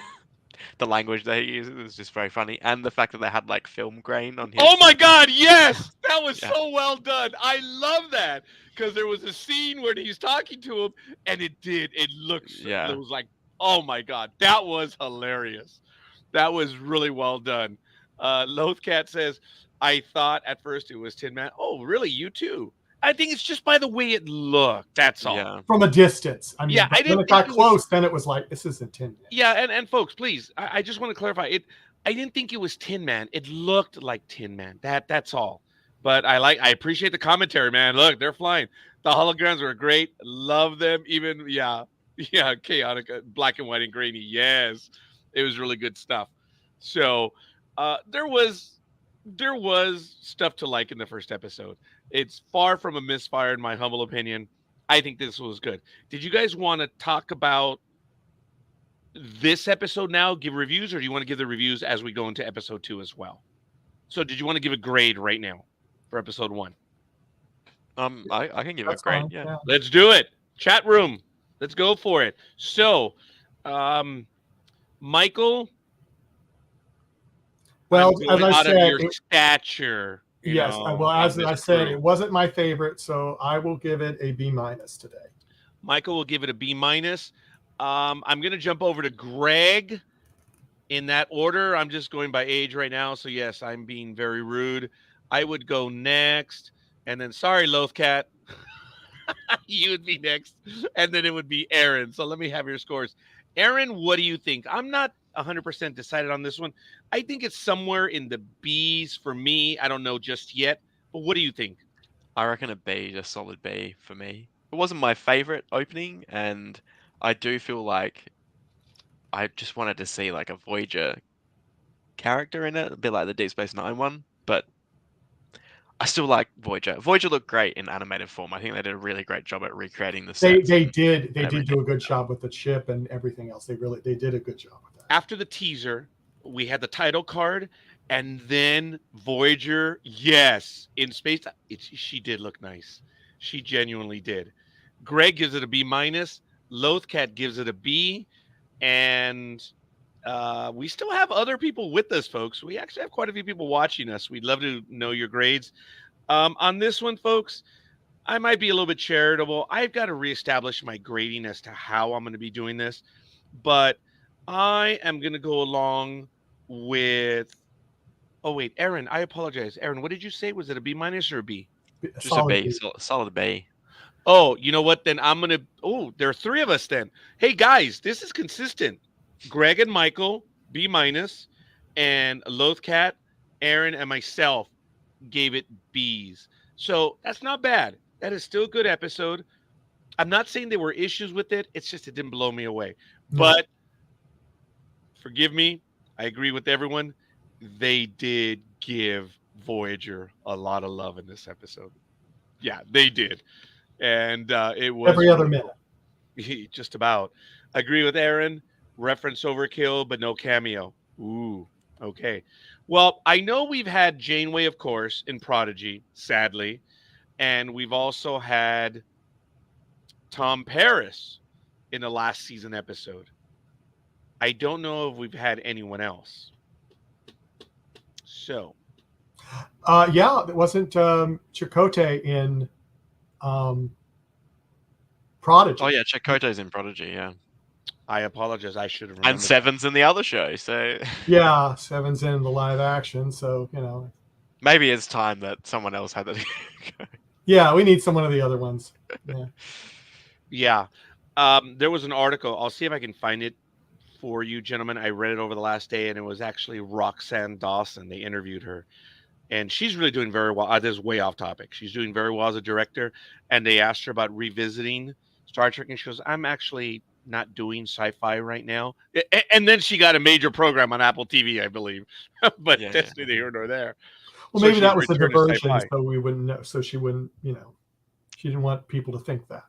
the language that he uses is just very funny, and the fact that they had like film grain on his. Oh my God! Yes, that was Yeah. so well done. I love that because there was a scene where he's talking to him, and it looked. Yeah. It was like, oh my God, that was hilarious. That was really well done. Lothcat says, I thought at first it was Tin Man. Oh, really? You too? I think it's just by the way it looked. That's all. Yeah. From a distance. I mean, Yeah, but I when didn't it think got it was. close, then it was like, this isn't Tin Man. Yeah, and folks, please, I just want to clarify it. I didn't think it was Tin Man. It looked like Tin Man. That's all. But I appreciate the commentary, man. Look, they're flying. The holograms were great. Love them. Even yeah, chaotic, black and white and grainy. Yes, it was really good stuff. So there was stuff to like in the first episode. It's far from a misfire, in my humble opinion. I think this was good. Did you guys want to talk about this episode now, give reviews, or do you want to give the reviews as we go into episode 2 as well? So, did you want to give a grade right now for episode 1? I can give a That's grade. fine. Yeah. Yeah. Let's do it. Chat room. Let's go for it. So, um, Michael, I'm Well, as going I out of said, your stature. yes. Well, On as this I said, crew. it wasn't my favorite, so I will give it a B- today. Michael will give it a B minus. I'm going to jump over to Greg in that order. I'm just going by age right now. So, yes, I'm being very rude. I would go next. And then, sorry, Lothcat, you would be next. And then it would be Aaron. So, let me have your scores. Aaron, what do you think? I'm not 100% decided on this one. I think it's somewhere in the B's for me. I don't know just yet. But what do you think? I reckon a B, a solid B for me. It wasn't my favorite opening, and I do feel like I just wanted to see like a Voyager character in it, a bit like the Deep Space Nine one. But I still like Voyager. Voyager looked great in animated form. I think they did a really great job at recreating the They sets they and did they did everything. do a good job with the chip and everything else. They did a good job with that. After the teaser, we had the title card, and then Voyager. Yes, in space, she did look nice. She genuinely did. Greg gives it a B minus. Lothcat gives it a B, and we still have other people with us, folks. We actually have quite a few people watching us. We'd love to know your grades. On this one, folks, I might be a little bit charitable. I've got to reestablish my grading as to how I'm going to be doing this, but I am going to go along with. Oh wait, Aaron, I apologize. Aaron, what did you say? Was it a B minus or a B? A Just a solid B, B. solid B. Oh, you know what? Then I'm gonna. Oh, there are three of us then. Hey guys, this is consistent. Greg and Michael B minus, and Lothcat, Aaron, and myself gave it B's. So that's not bad. That is still a good episode. I'm not saying there were issues with it. It's just it didn't blow me away. No. But forgive me. I agree with everyone. They did give Voyager a lot of love in this episode. Yeah, they did. And it was Every other really minute. cool. Just about. Agree with Aaron. Reference overkill, but no cameo. Ooh, okay. Well, I know we've had Janeway, of course, in Prodigy, sadly. And we've also had Tom Paris in the last season episode. I don't know if we've had anyone else. So, Yeah, it wasn't Chakotay in Prodigy. Oh yeah, Chakotay's in Prodigy, yeah. I apologize. I should have And remembered. Seven's in the other show, so Yeah, Seven's in the live action, so maybe it's time that someone else had that. yeah, we need some one of the other ones. Yeah. Yeah. There was an article. I'll see if I can find it for you, gentlemen. I read it over the last day, and it was actually Roxanne Dawson. They interviewed her, and she's really doing very well. This is way off topic. She's doing very well as a director, and they asked her about revisiting Star Trek, and she goes, "I'm actually not doing sci-fi right now." And then she got a major program on Apple TV, I believe. But Yeah, that's yeah. neither here nor there. Well, So maybe she's that was a returned to diversion, sci-fi. so we wouldn't know. So she wouldn't, she didn't want people to think that.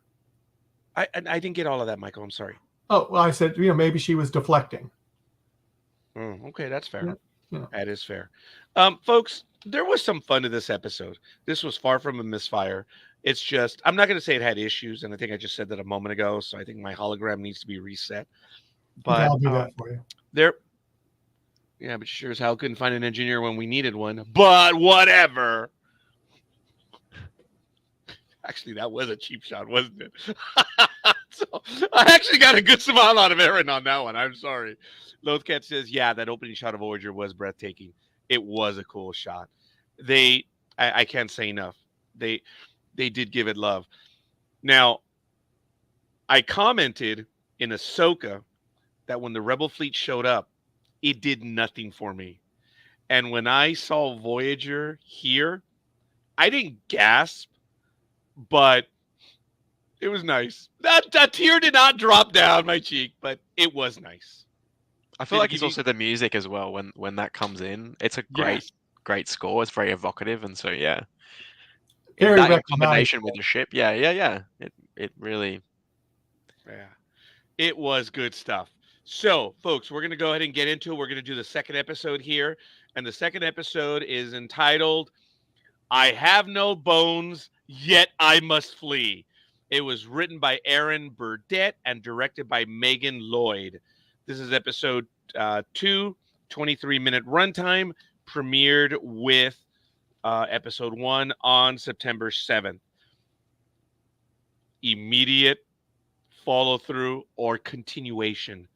I didn't get all of that, Michael. I'm sorry. Oh, well, I said, maybe she was deflecting. Okay, that's fair. Yeah. That is fair. Folks, there was some fun to this episode. This was far from a misfire. It's just, I'm not going to say it had issues, and I think I just said that a moment ago, so I think my hologram needs to be reset. Okay, But I'll do that for you. yeah, but sure as hell couldn't find an engineer when we needed one. But whatever. Actually, that was a cheap shot, wasn't it? So I actually got a good smile out of Aaron on that one. I'm sorry. Lothcat says, yeah, that opening shot of Voyager was breathtaking. It was a cool shot. I can't say enough. they did give it love. Now, I commented in Ahsoka that when the Rebel fleet showed up, it did nothing for me. And when I saw Voyager here, I didn't gasp, but it was nice. That tear did not drop down my cheek, but it was nice. I feel Did it like it's give you? also the music as well when that comes in. It's a Yes. great score. It's very evocative, and so yeah, Very that in combination with recognizable. the ship, yeah. It really. Yeah. It was good stuff. So, folks, we're going to go ahead and get into it. We're going to do the second episode here. And the second episode is entitled I Have No Bones, Yet I Must Flee. It was written by Aaron Burdett and directed by Megan Lloyd. This is episode 2, 23-minute runtime, premiered with episode 1 on September 7th. Immediate follow through or continuation.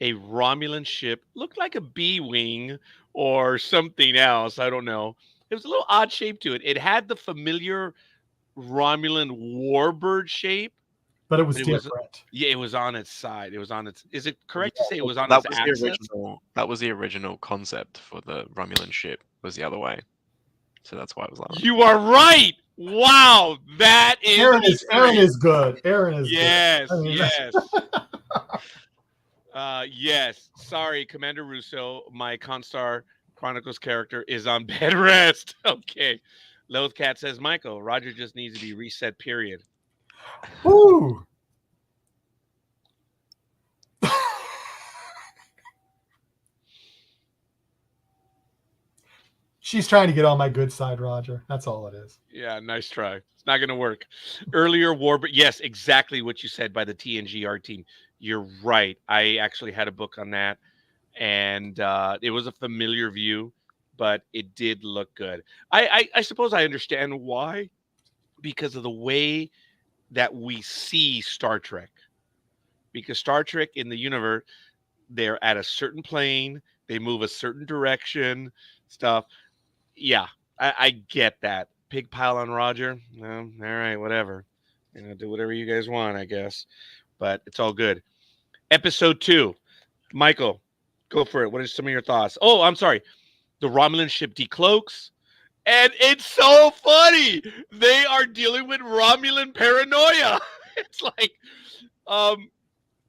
A Romulan ship looked like a B Wing or something else. I don't know. It was a little odd shape to it. It had the familiar Romulan warbird shape, but it but was different. it was on its side. It was on its. Is it Yeah, correct to say it was on that its was the axis? original. That was the original concept for the Romulan ship. Was the other way, so that's why it was like that. You are right. Wow, that is Aaron is Easter egg. good. Aaron is Yes, good. I mean, yes. Yes. Sorry, Commander Russo. My Constar Chronicles character is on bed rest. Okay. Lothcat says, Michael, Roger just needs to be reset, period. woo. She's trying to get on my good side, Roger. That's all it is. Yeah, nice try. It's not going to work. Earlier war, but yes, exactly what you said by the TNGR team. You're right. I actually had a book on that, and it was a familiar view, but it did look good. I suppose I understand why, because of the way that we see Star Trek. Because Star Trek in the universe, they're at a certain plane, they move a certain direction, stuff. Yeah, I get that. Pig pile on Roger. Well, all right, whatever. Do whatever you guys want, I guess. But it's all good. Episode 2. Michael, go for it. What are some of your thoughts? Oh, I'm sorry. The Romulan ship decloaks. And it's so funny. They are dealing with Romulan paranoia. It's like,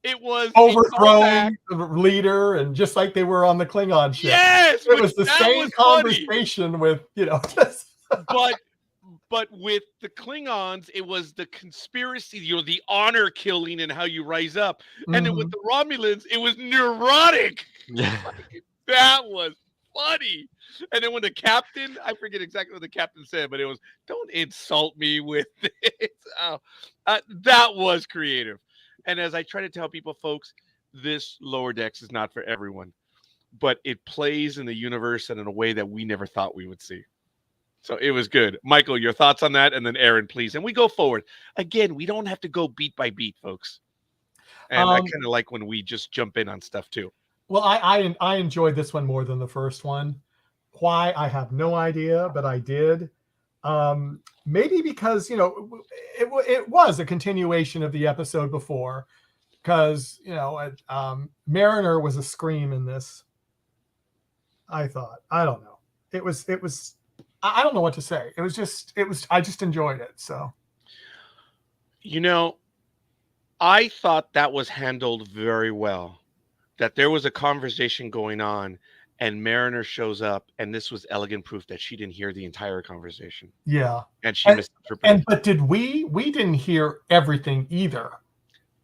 it was overthrown the leader, and just like they were on the Klingon ship. Yes, it was the same conversation funny. with but with the Klingons, it was the conspiracy, the honor killing and how you rise up. And then with the Romulans, it was neurotic. Like, that was funny. And then when the captain, I forget exactly what the captain said, but it was, don't insult me with this. That was creative. And as I try to tell people, folks, this Lower Decks is not for everyone, but it plays in the universe and in a way that we never thought we would see. So it was good. Michael, your thoughts on that? And then Aaron, please. And we go forward. Again, we don't have to go beat by beat, folks. And I kind of like when we just jump in on stuff too. Well, I enjoyed this one more than the first one. Why? I have no idea, but I did. Maybe because, it was a continuation of the episode before, because, Mariner was a scream in this. I thought, I don't know. It was, I don't know what to say. I just enjoyed it. So, I thought that was handled very well, that there was a conversation going on and Mariner shows up, and this was elegant proof that she didn't hear the entire conversation. Yeah. And she misinterpreted. But did we didn't hear everything either.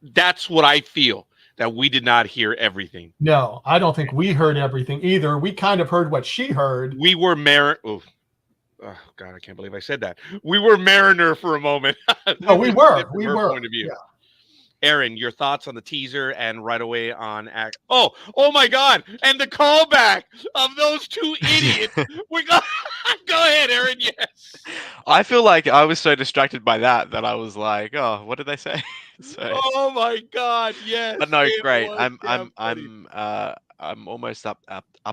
That's what I feel, that we did not hear everything. No, I don't think we heard everything either. We kind of heard what she heard. We were Mariner. Oh, God, I can't believe I said that. We were Mariner for a moment. No, we were. Point of view. Yeah. Aaron, your thoughts on the teaser and right away on act. Oh my God! And the callback of those two idiots. Go ahead, Aaron. Yes. I feel like I was so distracted by that I was like, oh, what did they say? Oh my God! Yes. But no, great. I'm almost up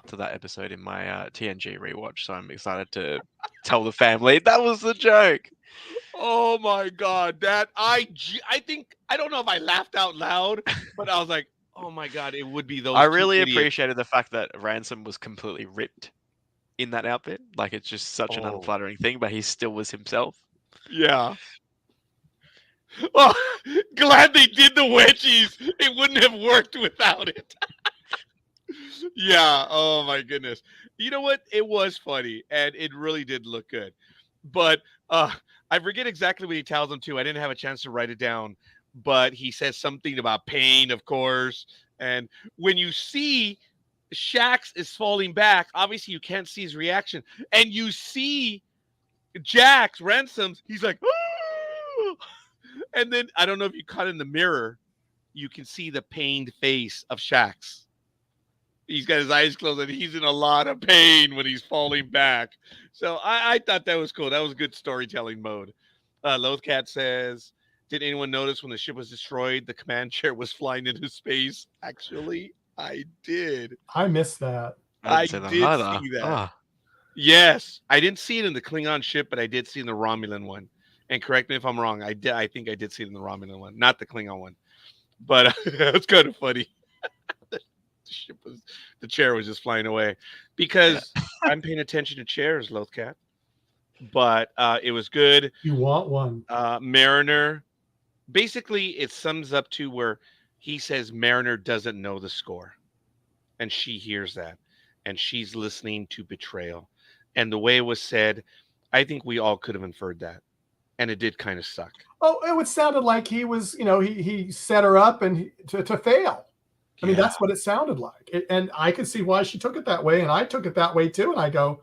to that episode in my TNG rewatch, so I'm excited to tell the family that was the joke. Oh my god, I think I don't know if I laughed out loud, but I was like, oh my god, it would be I those two really idiots. appreciated the fact that Ransom was completely ripped in that outfit. Like it's just such an Oh unflattering thing, but he still was himself. yeah. Oh, glad they did the wedgies. It wouldn't have worked without it. Yeah. Oh my goodness. You know what? It was funny, and it really did look good. But I forget exactly what he tells them to. I didn't have a chance to write it down, but he says something about pain, of course. And when you see Shax is falling back, obviously you can't see his reaction, and you see Jax Ransoms. He's like, "Ah!" And then I don't know if you caught in the mirror, you can see the pained face of Shax. He's got his eyes closed and he's in a lot of pain when he's falling back. So I thought that was cool. That was good storytelling mode. Lothcat says, did anyone notice when the ship was destroyed, the command chair was flying into space? Actually, I did. I missed that. I I didn't say that did either. see that. Ah, Yes, I didn't see it in the Klingon ship, but I did see it in the Romulan one. And correct me if I'm wrong. I did. I think I did see it in the Romulan one, not the Klingon one. But it's kind of funny. The ship was, the chair was just flying away yeah. because I'm paying attention to chairs, Lothcat. But it was good. You want one? Mariner. Basically, it sums up to where he says Mariner doesn't know the score, and she hears that, and she's listening to betrayal. And the way it was said, I think we all could have inferred that, and it did kind of suck. Oh, it would sounded like he was, he set her up and to fail. I mean, Yeah. that's what it sounded like. And I could see why she took it that way. And I took it that way too. And I go,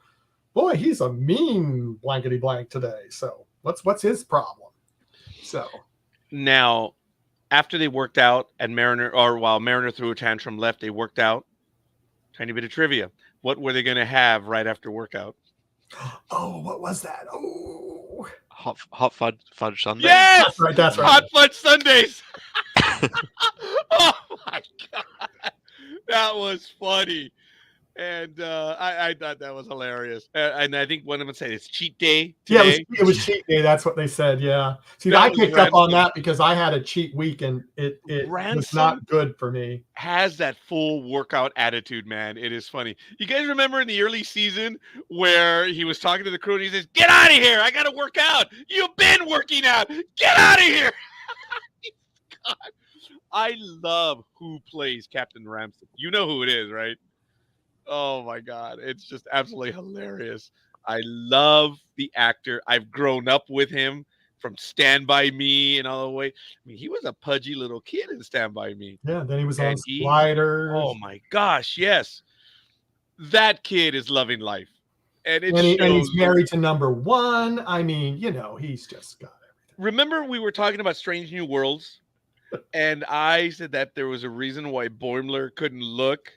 boy, he's a mean blankety blank today. So what's his problem? So Now, after they worked out and Mariner, or while Mariner threw a tantrum left, they worked out. Tiny bit of trivia. What were they going to have right after workout? oh, what was that? Oh, Hot fudge sundae. Yes! that's right. That's right. Hot fudge Sundays. Oh my god, that was funny, and I thought that was hilarious. And I think one of them said it's cheat day Yeah, today. it was cheat day. That's what they said. Yeah. See, That I was picked up on Ransom. that because I had a cheat week and it was Ransom not good for me. has that full workout attitude, man. It is funny. You guys remember in the early season where he was talking to the crew and he says, "Get out of here! I got to work out. You've been working out. Get out of here!" God. I love who plays Captain Ramsey. You know who it is, right? Oh my god, it's just absolutely hilarious. I love the actor. I've grown up with him from Stand By Me and all the way. I mean, he was a pudgy little kid in Stand By Me. Yeah. Then he was on And he's, Sliders. oh my gosh, yes. That kid is loving life. And it And shows. he's married to number one. I mean, he's just got everything. Remember we were talking about Strange New Worlds? And I said that there was a reason why Boimler couldn't look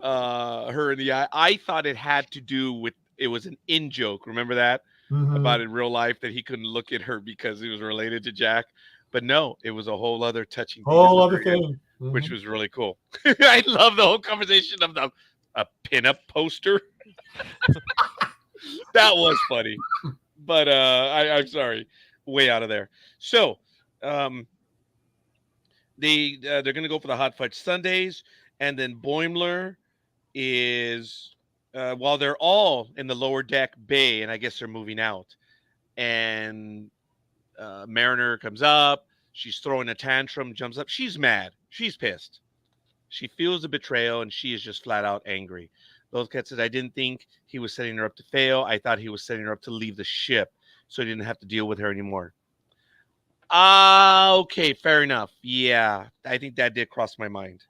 her in the eye. I thought it had to do with, it was an in joke. Remember that about in real life that he couldn't look at her because he was related to Jack. But no, it was a whole other touching thing at Whole the other very end, thing. which was really cool. I love the whole conversation of a pinup poster. That was funny. But I'm sorry, way out of there. So they're gonna go for the hot fudge sundaes, and then Boimler is while they're all in the lower deck bay, and I guess they're moving out, and Mariner comes up. She's throwing a tantrum, jumps up. She's mad. She's pissed. She feels the betrayal, and she is just flat out angry. Lothcat says, I didn't think he was setting her up to fail. I thought he was setting her up to leave the ship so he didn't have to deal with her anymore. Okay, fair enough. Yeah, I think that did cross my mind.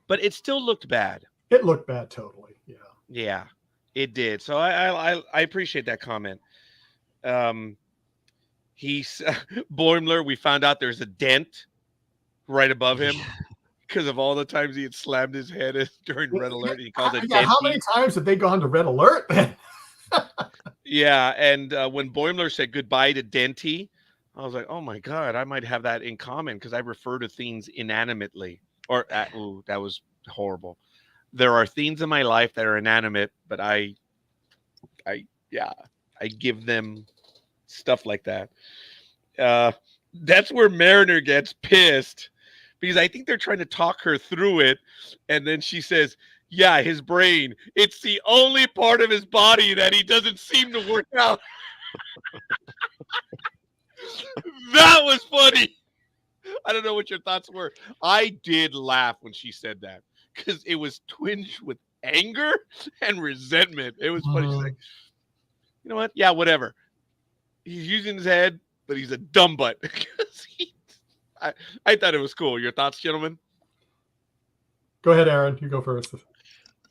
But it still looked bad. It looked bad, totally. Yeah. Yeah, it did. So I appreciate that comment. He's Boimler. We found out there's a dent right above him because of all the times he had slammed his head during Red Alert. He calls it Yeah, how many denty. times have they gone to Red Alert? Yeah, and when Boimler said goodbye to Denty, I was like, oh my god, I might have that in common because I refer to things inanimately. Or ooh, that was horrible. There are things in my life that are inanimate, but I give them stuff like that. Uh, that's where Mariner gets pissed because I think they're trying to talk her through it, and then she says, "Yeah, his brain. It's the only part of his body that he doesn't seem to work out." That was funny. I don't know what your thoughts were. I did laugh when she said that because it was twinged with anger and resentment. It was funny. She's like, Mhm. you know what? Yeah, whatever. He's using his head, but he's a dumb butt. I, I thought it was cool. Your thoughts, gentlemen? Go ahead, Aaron. You go first.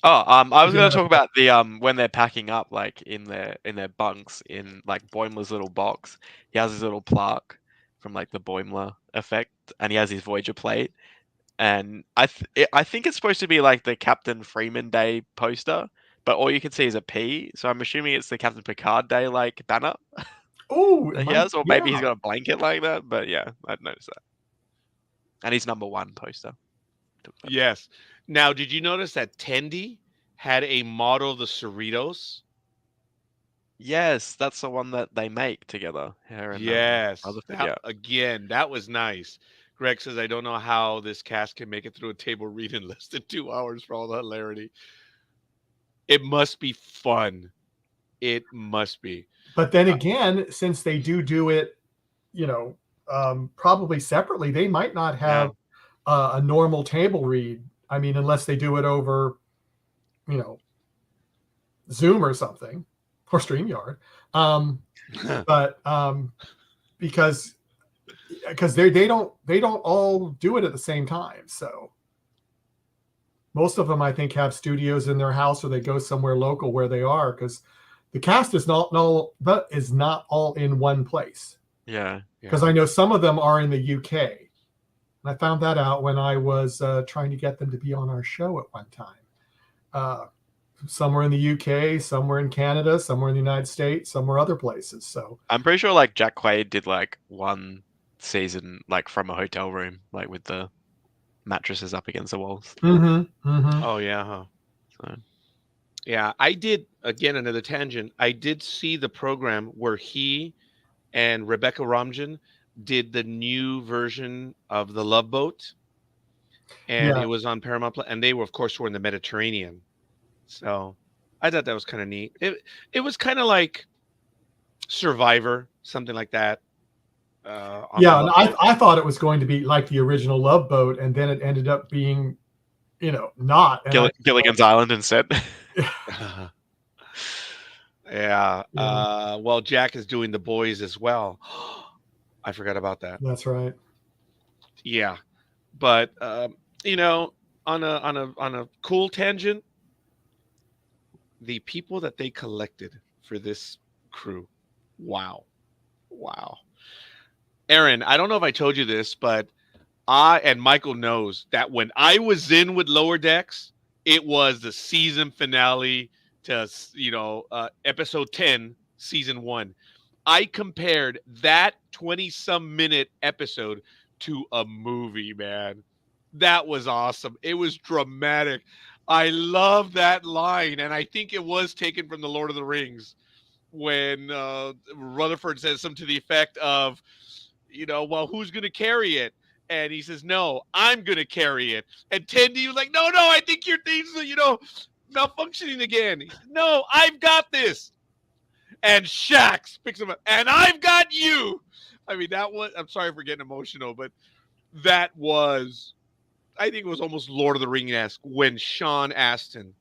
Oh, I was going to Yeah. talk about the when they're packing up, like in their bunks in like Boimler's little box. He has his little plaque from like the Boimler effect, and he has his Voyager plate. And I think it's supposed to be like the Captain Freeman Day poster, but all you can see is a P. So I'm assuming it's the Captain Picard Day like banner Oh, it that he might. has, or maybe he's Yeah. got a blanket like that. But yeah, I'd noticed that. And he's #1 poster. Took that. Yes. Now, did you notice that Tendi had a model of the Cerritos? Yes, that's the one that they make together. Her and Yes. Rutherford. That Yeah. again, that was nice. Greg says, I don't know how this cast can make it through a table read in less than 2 hours for all the hilarity. It must be fun. It must be. But then Uh, again, since they do it, you know, probably separately, they might not yeah. have a normal table read. I mean, unless they do it over, you know, Zoom or something or StreamYard. Um, but because they don't all do it at the same time. So most of them, I think, have studios in their house or they go somewhere local where they are because the cast is not all in one place. Yeah. Because Yeah. I know some of them are in the UK. And I found that out when I was trying to get them to be on our show at one time. Uh, somewhere in the UK, somewhere in Canada, somewhere in the United States, somewhere other places. So, I'm pretty sure like Jack Quaid did like one season like from a hotel room, like with the mattresses up against the walls. Oh, yeah. Huh? So Yeah. I did, again, another tangent. I did see the program where he and Rebecca Ramjan did the new version of the Love Boat, and yeah, it was on Paramount Plus, and they were, of course, were in the Mediterranean. So I thought that was kind of neat. It was kind of like Survivor, something like that, on the yeah. And Love I, Boat. I thought it was going to be like the original Love Boat, and then it ended up being, not. And I, Gilligan's Island instead. Yeah. yeah, Well, Jack is doing The Boys as well. I forgot about that. that's right. Yeah, but you know, on a cool tangent, the people that they collected for this crew, wow, wow. Aaron, I don't know if I told you this, but I and Michael knows that when I was in with Lower Decks, it was the season finale to episode 10, season 1. I compared that 20 some minute episode to a movie, man. That was awesome. It was dramatic. I love that line, and I think it was taken from the Lord of the Rings when Rutherford says something to the effect of, well, who's going to carry it? And he says, no, I'm going to carry it. And Tendi was like, no, I think your thing's, malfunctioning again. He said, no, I've got this. And Shax picks him up, and I've got you. I mean, I'm sorry for getting emotional, but that was, I think it was almost Lord of the Rings-esque when Sean Astin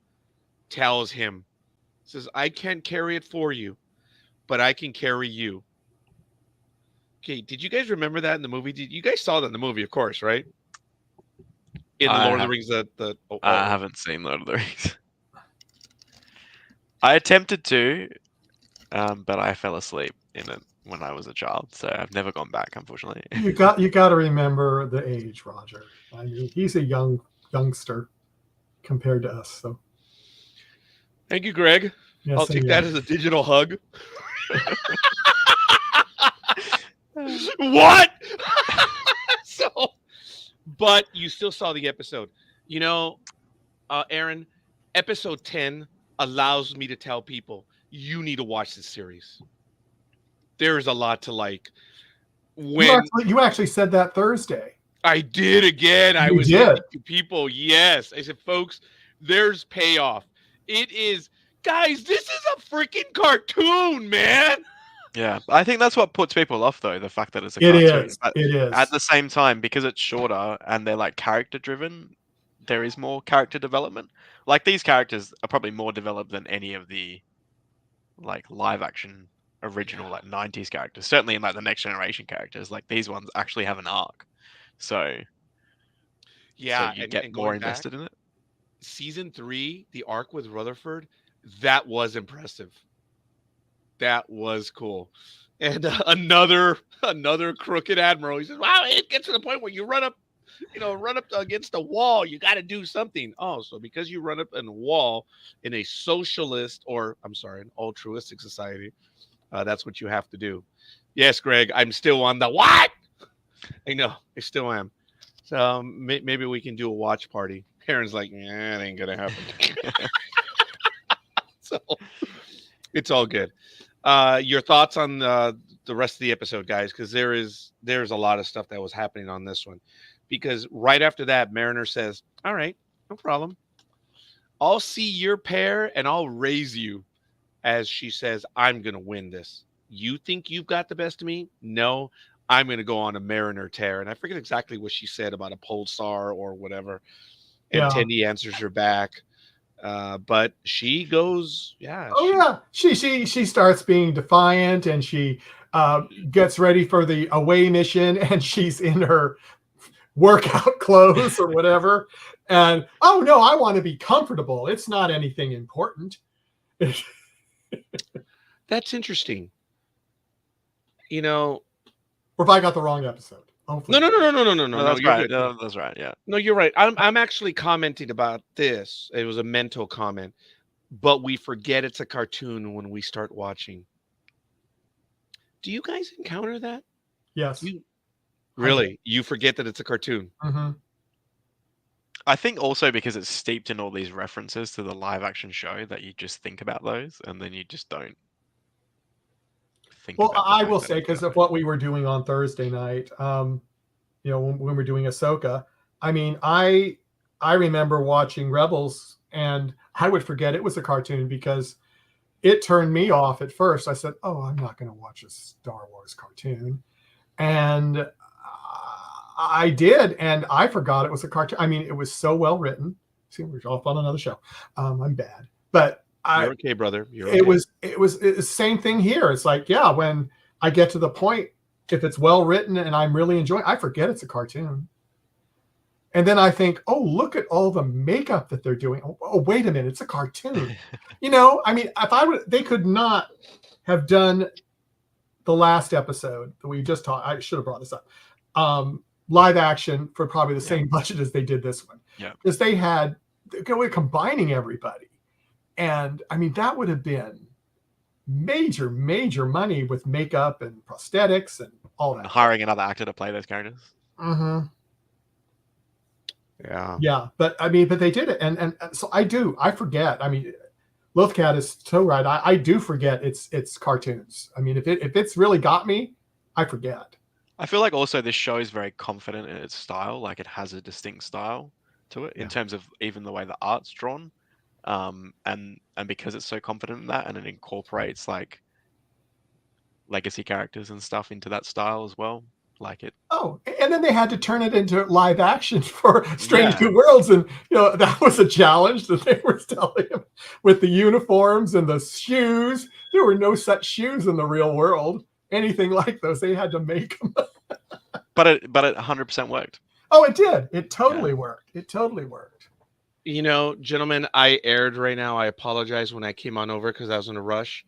tells him, says, I can't carry it for you, but I can carry you. Okay, did you guys remember that in the movie? You guys saw that in the movie, of course, right? In the I Lord of the have Rings, the I haven't seen Lord of the Rings. I attempted to, but I fell asleep in it when I was a child, so I've never gone back, unfortunately. You got to remember the age, Roger. I mean, he's a youngster compared to us. So Thank you, Greg. I'll yes, take and that yeah. as a digital hug. What? So, but you still saw the episode. Aaron, episode 10 allows me to tell people you need to watch this series. There's a lot to like. You When actually said that Thursday. I did again, I You was did. saying to people, yes. I said, folks, there's payoff. It is, guys, this is a freaking cartoon, man. Yeah, I think that's what puts people off, though, the fact that it's a It cartoon. is. But It at is. the same time, because it's shorter and they're like character driven, there is more character development. Like these characters are probably more developed than any of the like live action original Yeah. like 90s characters. Certainly in like the next generation characters, like these ones actually have an arc. So Yeah, you and get more going back, invested in it. season 3, the arc with Rutherford, that was impressive. That was cool. And another crooked admiral. He says, "Wow, it gets to the point where you run up against a wall. You got to do something." Oh, so because you run up in a wall in a socialist, or I'm sorry, an altruistic society, that's what you have to do. Yes, Greg, I'm still on the what? I know, I still am. So maybe we can do a watch party. Karen's like, "Yeah, it ain't gonna happen." So it's all good. Your thoughts on the rest of the episode, guys? Because there's a lot of stuff that was happening on this one. Because right after that, Mariner says, "All right, no problem. I'll see your pair and I'll raise you." As she says, "I'm gonna win this. You think you've got the best of me? No, I'm gonna go on a Mariner tear." And I forget exactly what she said about a pulsar or whatever. And Yeah. Tendi answers her back. But she goes, yeah, Oh yeah. She starts being defiant, and she gets ready for the away mission, and she's in her workout clothes or whatever. And oh no, I want to be comfortable. It's not anything important. that's interesting. You know, Or if I got the wrong episode. no, Hopefully no, not. no, no, no, no, no, no, No, no. that's You're right. good. No, that's right. Yeah. No, you're right. I'm actually commenting about this. It was a mental comment, but we forget it's a cartoon when we start watching. Do you guys encounter that? Yes. You I do. really? You forget that it's a cartoon? Mm-hmm. I think also because it's steeped in all these references to the live action show that you just think about those and then you just don't think Well, about the I fact will that say, it's a because of cartoon. what we were doing on Thursday night, when we're doing Ahsoka, I mean, I remember watching Rebels, and I would forget it was a cartoon because it turned me off at first. I said, "Oh, I'm not going to watch a Star Wars cartoon," and I did, and I forgot it was a cartoon. I mean, it was so well written. See, we're off on another show. I'm bad, but You're okay, brother. You're it okay. was it was the same thing here. It's like, yeah, when I get to the point, if it's well written and I'm really enjoying, I forget it's a cartoon. And then I think, oh, look at all the makeup that they're doing. Oh, wait a minute, it's a cartoon. I mean, if I would, they could not have done the last episode that we just talked. I should have brought this up. Live action for probably the Yeah. same budget as they did this one, Yeah. because we're combining everybody, and I mean that would have been major money with makeup and prosthetics and all And that. hiring another actor to play those characters. Mm-hmm. Yeah. Yeah, but they did it, and so I forget. I mean, Lothcat is so right. I do forget it's cartoons. I mean, if it's really got me, I forget. I feel like also this show is very confident in its style. Like it has a distinct style to it in Yeah. terms of even the way the art's drawn. And because it's so confident in that and it incorporates like legacy characters and stuff into that style as well. Like it Oh, and then they had to turn it into live action for Strange Yeah. New Worlds, and that was a challenge that they were telling him with the uniforms and the shoes. There were no such shoes in the real world, anything like those. They had to make them. But it 100% worked. Oh, it did. It Yeah. totally worked. It totally worked. Gentlemen, I aired right now. I apologize when I came on over because I was in a rush.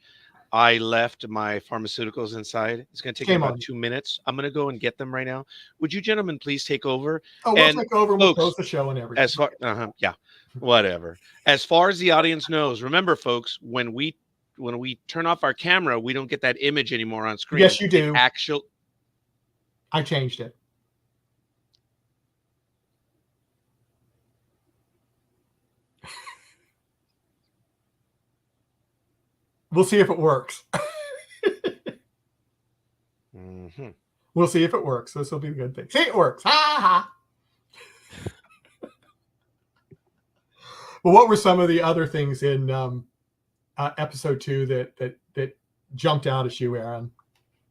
I left my pharmaceuticals inside. It's going to take me Shame about on you. 2 minutes. I'm going to go and get them right now. Would you gentlemen please take over? Oh, we'll And take over and we'll close folks, the show and everything. as far yeah, whatever. As far as the audience knows, remember, folks, when we turn off our camera, we don't get that image anymore on screen. Yes, you It do. actual I changed it. We'll see if it works. Mhm. We'll see if it works. This will be a good thing. See, it works. Ha ha. Well, what were some of the other things in episode 2 that jumped out at you, Aaron?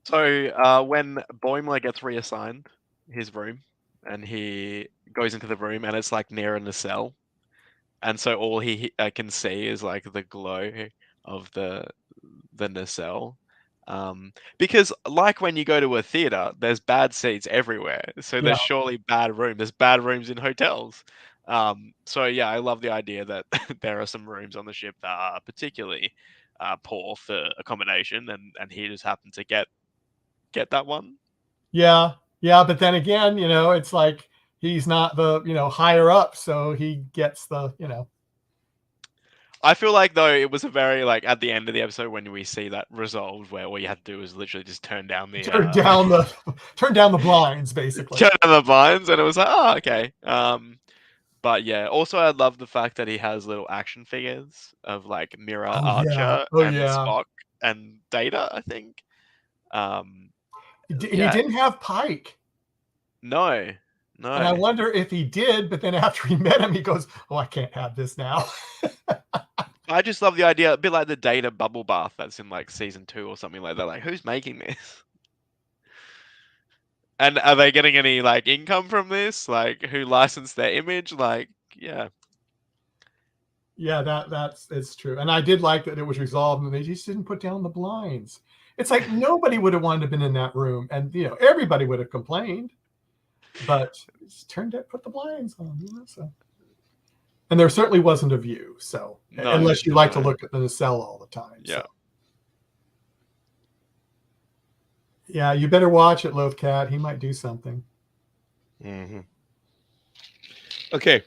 So when Boimler gets reassigned his room, and he goes into the room, and it's like near a nacelle, and so all he can see is like the glow of the nacelle. Because like when you go to a theater, there's bad seats everywhere. So Yeah. there's surely bad room. There's bad rooms in hotels. So yeah, I love the idea that there are some rooms on the ship that are particularly poor for accommodation, and he just happened to get that one. Yeah. Yeah. But then again, it's like he's not the, higher up. So he gets the, I feel like though it was a very like at the end of the episode when we see that resolved, where all you had to do was literally just turn down the turn down the blinds, basically. turn down the blinds, and it was like, oh, okay. But yeah, also I love the fact that he has little action figures of like Mira, Oh yeah. Archer, Oh and yeah. Spock and Data, I think. He Yeah, didn't have Pike. no, And I no. wonder if he did, but then after he met him, he goes, "Oh, I can't have this now." I just love the idea, a bit like the Data bubble bath that's in like season 2 or something like that. Like, who's making this? And are they getting any like income from this? Like, who licensed their image? Like, yeah. Yeah, it's true. And I did like that it was resolved and they just didn't put down the blinds. It's like nobody would have wanted to have been in that room, and everybody would have complained. But just put the blinds on, so. And there certainly wasn't a view, so No, unless you like to no. look at the nacelle all the time. Yeah. So. Yeah, you better watch it, Lothcat. He might do something. Mhm. Okay.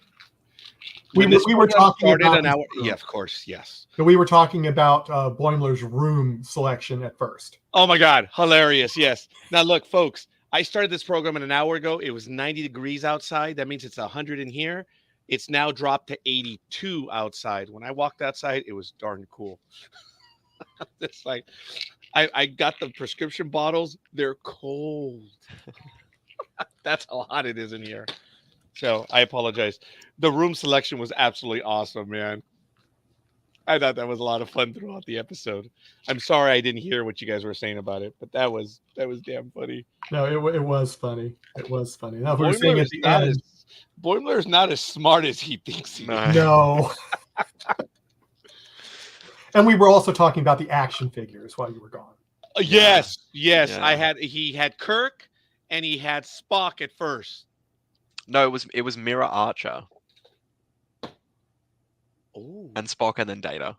We When this were program talking started about an his hour. room. Yeah, of course. Yes. We were talking about Boimler's room selection at first. Oh my God, hilarious! Yes. Now look, folks. I started this program an hour ago. It was 90 degrees outside. That means it's 100 in here. It's now dropped to 82 outside. When I walked outside, it was darn cool. It's like I got the prescription bottles. They're cold. That's how hot it is in here. So I apologize. The room selection was absolutely awesome, man. I thought that was a lot of fun throughout the episode. I'm sorry I didn't hear what you guys were saying about it, but that was damn funny. No, it was funny. It was funny. Now, if we were saying Boimler at is the not end, as Boimler is not as smart as he thinks he is. No. no. And we were also talking about the action figures while you were gone. Yes. Yeah. He had Kirk and he had Spock at first. No, it was Mira, Archer, Oh. and Spock, and then Data.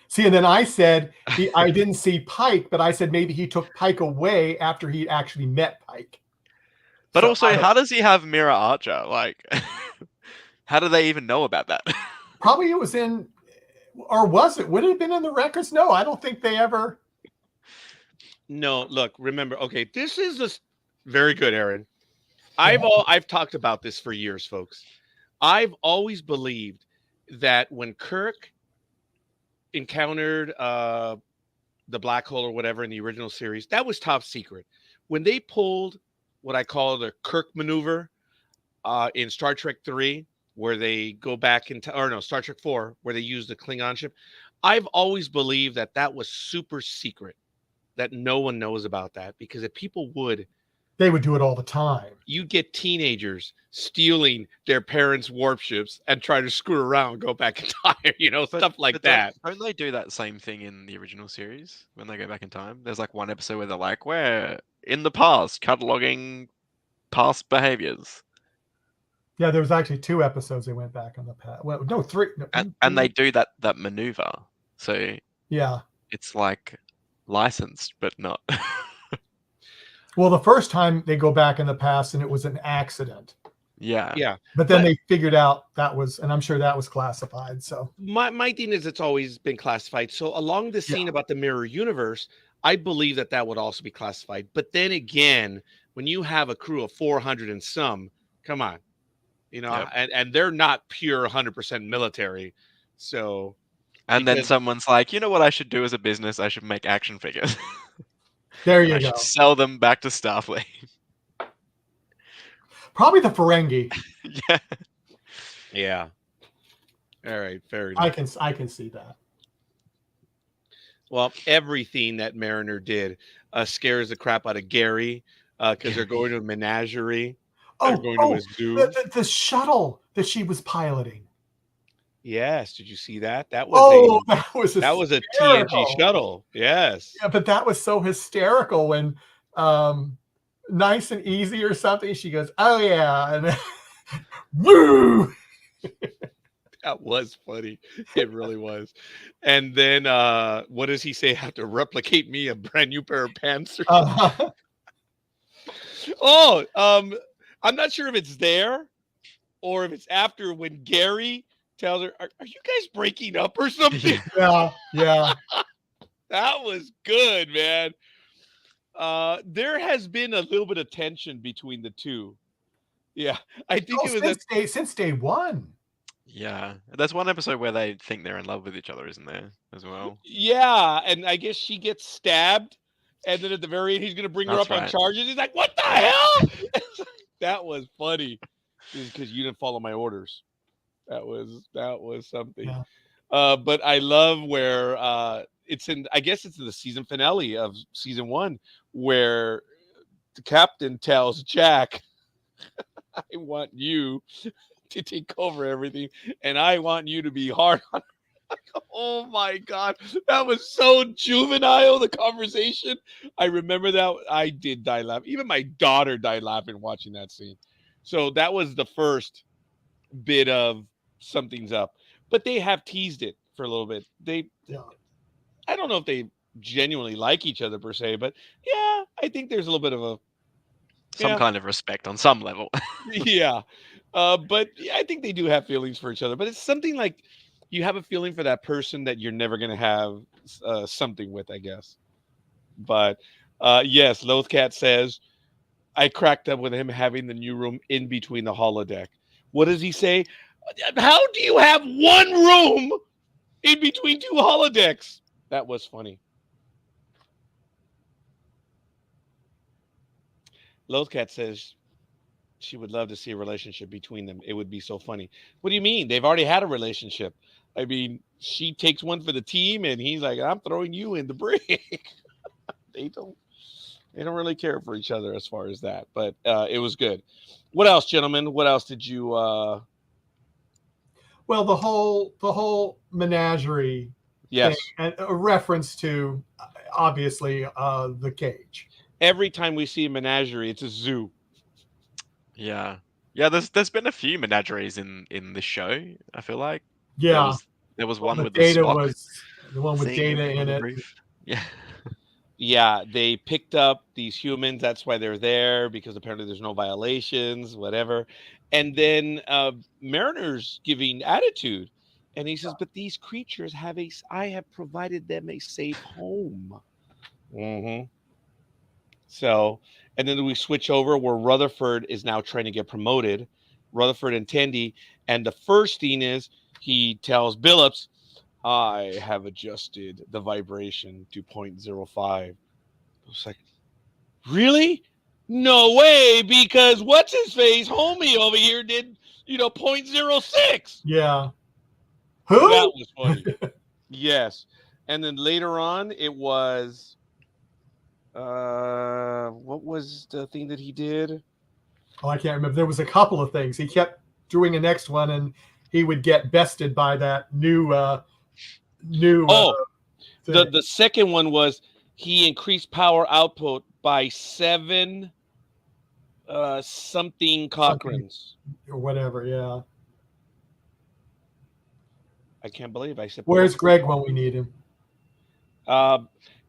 See, and then I said I didn't see Pike, but I said maybe he took Pike away after he actually met Pike. But So also, how does he have Mira, Archer? Like, how do they even know about that? probably it was in, or was it? Would it have been in the records? No, I don't think they ever. No, look, remember, okay, this is this very good, Aaron. I've talked about this for years, folks. I've always believed that when Kirk encountered the black hole or whatever in the original series, that was top secret. When they pulled what I call the Kirk maneuver in Star Trek 3, where they go back into, or no, Star Trek 4, where they use the Klingon ship, I've always believed that that was super secret, that no one knows about that, because if people would, They would do it all the time. you get teenagers stealing their parents' warp ships and try to screw around, go back in time, stuff like that. Don't they do that same thing in the original series when they go back in time? There's like one episode where they're like, we're in the past, cataloging past behaviors. Yeah, there was actually 2 episodes they went back on the past. Well, no, 3. No, And they do that maneuver. So yeah. it's like licensed, but not. Well, the first time they go back in the past and it was an accident. Yeah. Yeah. But then they figured out that was, and I'm sure that was classified. So My thing is it's always been classified. So along the scene about the mirror universe, I believe that would also be classified. But then again, when you have a crew of 400 and some, come on, Yep. and they're not pure 100% military. So And then because- someone's like, you know what I should do as a business? I should make action figures. There and you I should go. sell them back to Starfleet. Probably the Ferengi. Yeah. Yeah. All right. Fair I enough. can see that. Well, everything that Mariner did scares the crap out of Gary because they're going to a menagerie. They're Oh, going to a oh, zoo. the shuttle that she was piloting. Yes. Did you see that? Oh, that was That was a TNG hysterical. shuttle. Yes. Yeah, but that was so hysterical when nice and easy or something. She goes, "Oh yeah," and then, woo. That was funny. It really was. And then what does he say? Have to replicate me a brand new pair of pants or something? Uh, Oh, I'm not sure if it's there or if it's after when Gary tells her, "Are you guys breaking up or something?" Yeah. yeah, yeah. That was good, man. There has been a little bit of tension between the two. Yeah, I think Oh, it was at since day one. Yeah. There's one episode where they think they're in love with each other, isn't there? As well. yeah, and I guess she gets stabbed, and then at the very end he's gonna bring her That's up on right. charges. He's like, "What the hell?" That was funny. Is because you didn't follow my orders. That was something. Yeah. But I love where it's in. I guess it's in the season finale of season one where the captain tells Jack, "I want you to take over everything, and I want you to be hard on." Oh my god, that was so juvenile. The conversation. I remember that. I did die laughing. Even my daughter died laughing watching that scene. So that was the first bit of something's up. But they have teased it for a little bit. Yeah. I don't know if they genuinely like each other per se, but yeah, I think there's a little bit of a Some yeah, kind of respect on some level. yeah. But yeah, I think they do have feelings for each other. But it's something like you have a feeling for that person that you're never gonna have something with, I guess. But yes, Lothcat says I cracked up with him having the new room in between the holodeck. What does he say? How do you have one room in between two holodecks? That was funny. Lothcat says she would love to see a relationship between them. It would be so funny. What do you mean? They've already had a relationship. I mean, she takes one for the team, and he's like, "I'm throwing you in the break." they don't. They don't really care for each other as far as that. But it was good. What else, gentlemen? What else did you? Well, the whole menagerie thing, Yes. and a reference to obviously the cage. Every time we see a menagerie, it's a zoo. Yeah. Yeah, there's been a few menageries in this show, I feel like. There Yeah. was there was Well, one the with the data Spock was the one with scene data on in the it. roof. Yeah. Yeah, they picked up these humans. That's why they're there because apparently there's no violations, whatever. And then Mariner's giving attitude, and he says, "But these creatures have I have provided them a safe home." hmm So, and then we switch over where Rutherford is now trying to get promoted. Rutherford and Tandy, and the first thing is he tells Billups, "I have adjusted the vibration to 0.05." It's like, really? No way, because what's his face, homie over here did, 0.06. Yeah. That Who? was funny. Yes. And then later on, it was what was the thing that he did? Oh, I can't remember. There was a couple of things. He kept doing the next one, and he would get bested by that new Oh, thing. the second one was he increased power output by 7 something Something Cochrans. or whatever. Yeah. I can't believe I said Where's pronounced it Greg when wrong. we need him?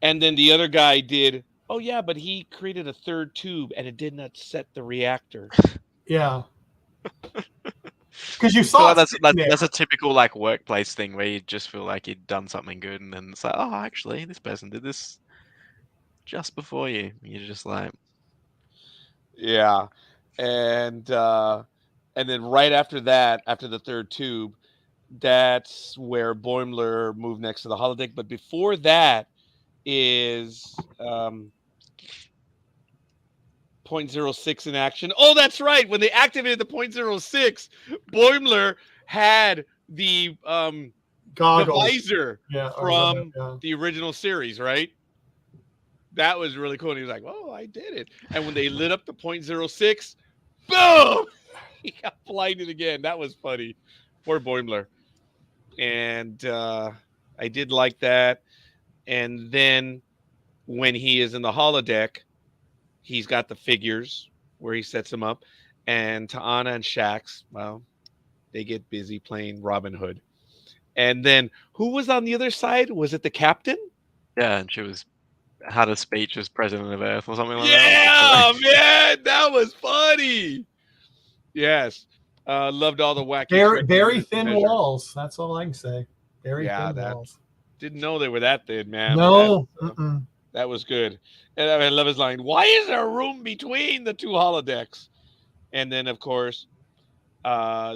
And then the other guy did. Oh yeah, but he created a third tube and it did not set the reactor. Yeah. Because you I feel saw like it that's sitting there. that's a typical like workplace thing where you just feel like you'd done something good and then it's like, oh actually this person did this just before you. You're just like, Yeah, and then right after that, after the third tube, that's where Boimler moved next to the holodeck. But before that is .06 in action. Oh, that's right. When they activated the .06, Boimler had the Goggles. visor Yeah. Or whatever. from Yeah. the original series, right? That was really cool. And he was like, "Oh, I did it." And when they lit up the .06, boom, he got blinded again. That was funny. Poor Boimler. And I did like that. And then when he is in the holodeck, he's got the figures where he sets them up. And Ta'ana and Shax, well, they get busy playing Robin Hood. And then who was on the other side? Was it the captain? Yeah, and she had a speech as president of Earth or something like Yeah, that. man, that was funny. Yes, loved all the wacky Very, switches very and thin measure. walls. That's all I can say. Very Yeah, thin that walls. didn't know they were that thin, man. No. Mm-mm. That was good. And I love his line. Why is there room between the two holodecks? And then, of course,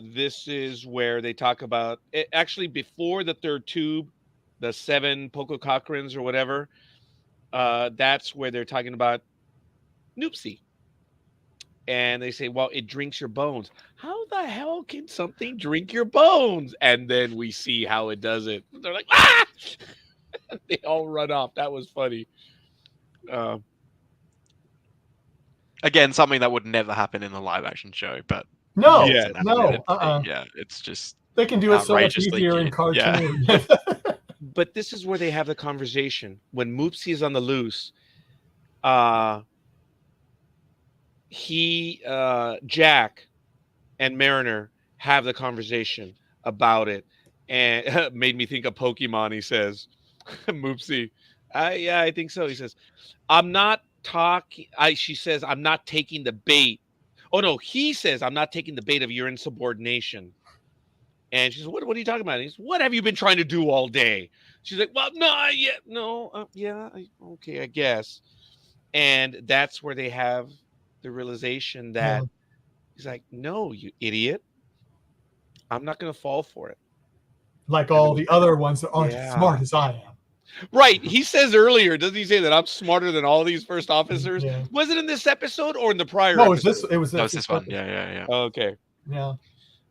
this is where they talk about it, actually before the third tube, the 7 Poco Cochrans or whatever. That's where they're talking about Noopsy. And they say, well, it drinks your bones. How the hell can something drink your bones? And then we see how it does it. They're like, ah! They all run off. That was funny. Uh, Again, something that would never happen in a live action show, but No. yes. No. yeah, it's just They can do it so much outrageously easier in cute. Yeah. cartoon. But this is where they have the conversation. When Moopsy is on the loose, uh, Jack and Mariner have the conversation about it. And made me think of Pokemon, he says. Moopsy. Yeah, I think so. He says, I'm not talking. She says, I'm not taking the bait. Oh, no, he says, I'm not taking the bait of your insubordination. And she says, what are you talking about? And he says, what have you been trying to do all day? She's like, well, no, okay, I guess. And that's where they have the realization that Yeah. he's like, no, you idiot. I'm not going to fall for it. Like And all then the other ones that aren't as Yeah. smart as I am. Right. He says earlier, doesn't he say that I'm smarter than all these first officers? Yeah. Was it in this episode or in the prior No, it was episode? this. It was That was this this one. Yeah. Okay. Yeah.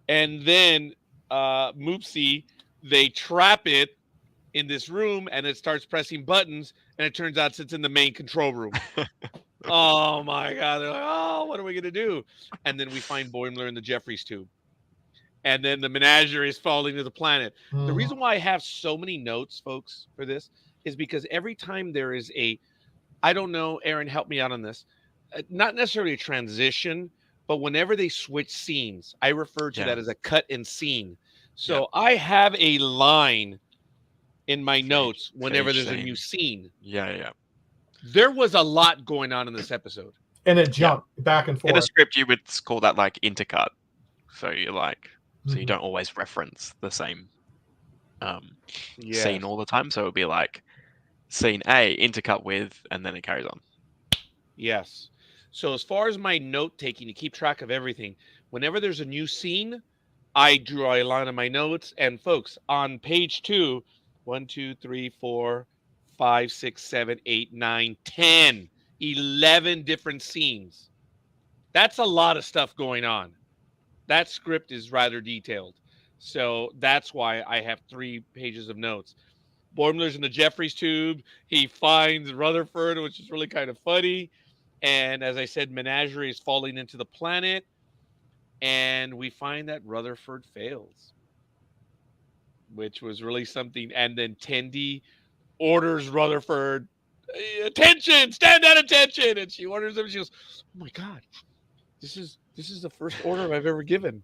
And then Moopsy, they trap it in this room and it starts pressing buttons and it turns out it's in the main control room. Oh my God. They're like, oh, what are we going to do? And then we find Boimler in the Jeffries tube. And then the menagerie is falling to the planet. The reason why I have so many notes, folks, for this is because every time there is I don't know, Aaron, help me out on this. Not necessarily a transition, but whenever they switch scenes, I refer to that as a cut in scene. So I have a line in my notes whenever there's a new scene. Yeah. There was a lot going on in this episode. And it jumped back and forth. In a script, you would call that like intercut. So you're like, so you Mhm. don't always reference the same Yes. scene all the time. So it would be like scene A, intercut with, and then it carries on. Yes. So as far as my note taking to keep track of everything, whenever there's a new scene, I draw a line on my notes. And folks, on page 2, 1, 2, 3, 4, 5, 6, 7, 8, 9, 10, 11 different scenes. That's a lot of stuff going on. That script is rather detailed. So that's why I have 3 pages of notes. Boimler's in the Jeffries tube. He finds Rutherford, which is really kind of funny. And as I said, Menagerie is falling into the planet. And we find that Rutherford fails, which was really something. And then Tendi orders Rutherford, attention, stand at attention. And she orders him. She goes, oh my God, this is the first order I've ever given.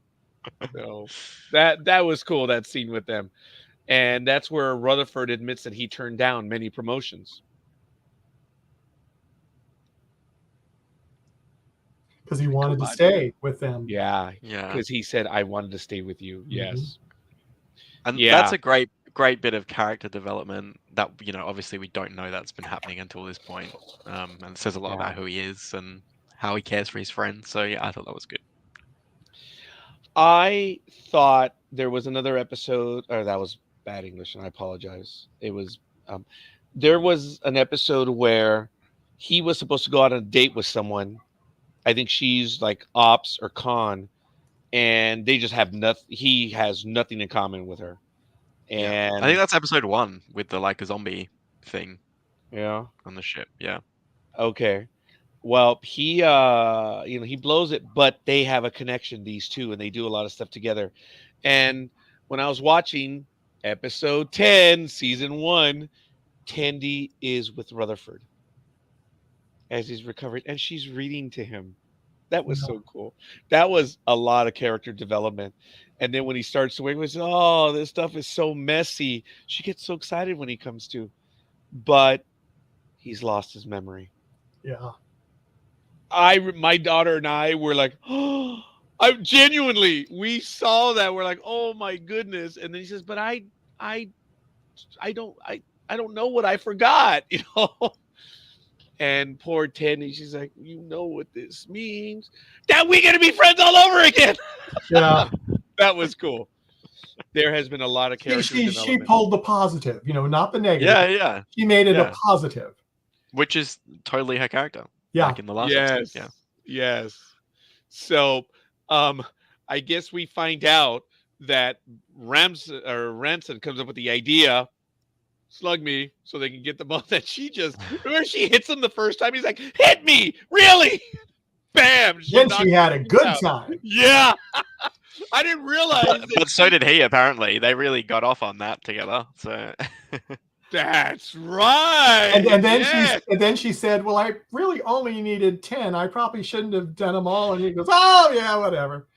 So that was cool, that scene with them. And that's where Rutherford admits that he turned down many promotions. Because he wanted to stay with them. Yeah. Yeah. Because he said, I wanted to stay with you. Yes. And Yeah. that's a great bit of character development that, obviously we don't know that's been happening until this point. And it says a lot about who he is and how he cares for his friends. So yeah, I thought that was good. I thought there was another episode, or that was bad English, and I apologize. It was, there was an episode where he was supposed to go on a date with someone, I think she's like ops or con, and they just have nothing. He has nothing in common with her, Yeah. I think and that's episode 1 with the like a zombie thing yeah, on the ship. Yeah. okay. Well, he he blows it, but they have a connection, these two, and they do a lot of stuff together. And when I was watching episode 10, season 1, Tandy is with Rutherford as he's recovering, and she's reading to him. That was Yeah. so cool. That was a lot of character development. And then when he starts to wake up, he says, "Oh, this stuff is so messy." She gets so excited when he comes to, but he's lost his memory. Yeah. My daughter and I were like, "Oh," I genuinely, we saw that. We're like, "Oh my goodness!" And then he says, "But I, I don't, I don't know what I forgot," you know. And poor Tandy, she's like, "You know what this means? That we gonna be friends all over again." Yeah. That was cool. There has been a lot of character She development. pulled the positive, not the negative. Yeah, yeah. She made it a Yeah. positive. Which is totally her character. Yeah. Like in the last episode. Yes, Yeah. yes. So, um, I guess we find out that Ranson comes up with the idea, slug me, so they can get the ball that she just. Remember, she hits him the first time. He's like, "Hit me, really?" Bam! She Then knocks she had a him good out. time. Yeah, I didn't realize But, that. but so did he, apparently. They really got off on that together. So That's right. And then Yes. she said, "Well, I really only needed 10. I probably shouldn't have done them all." And he goes, "Oh yeah, whatever."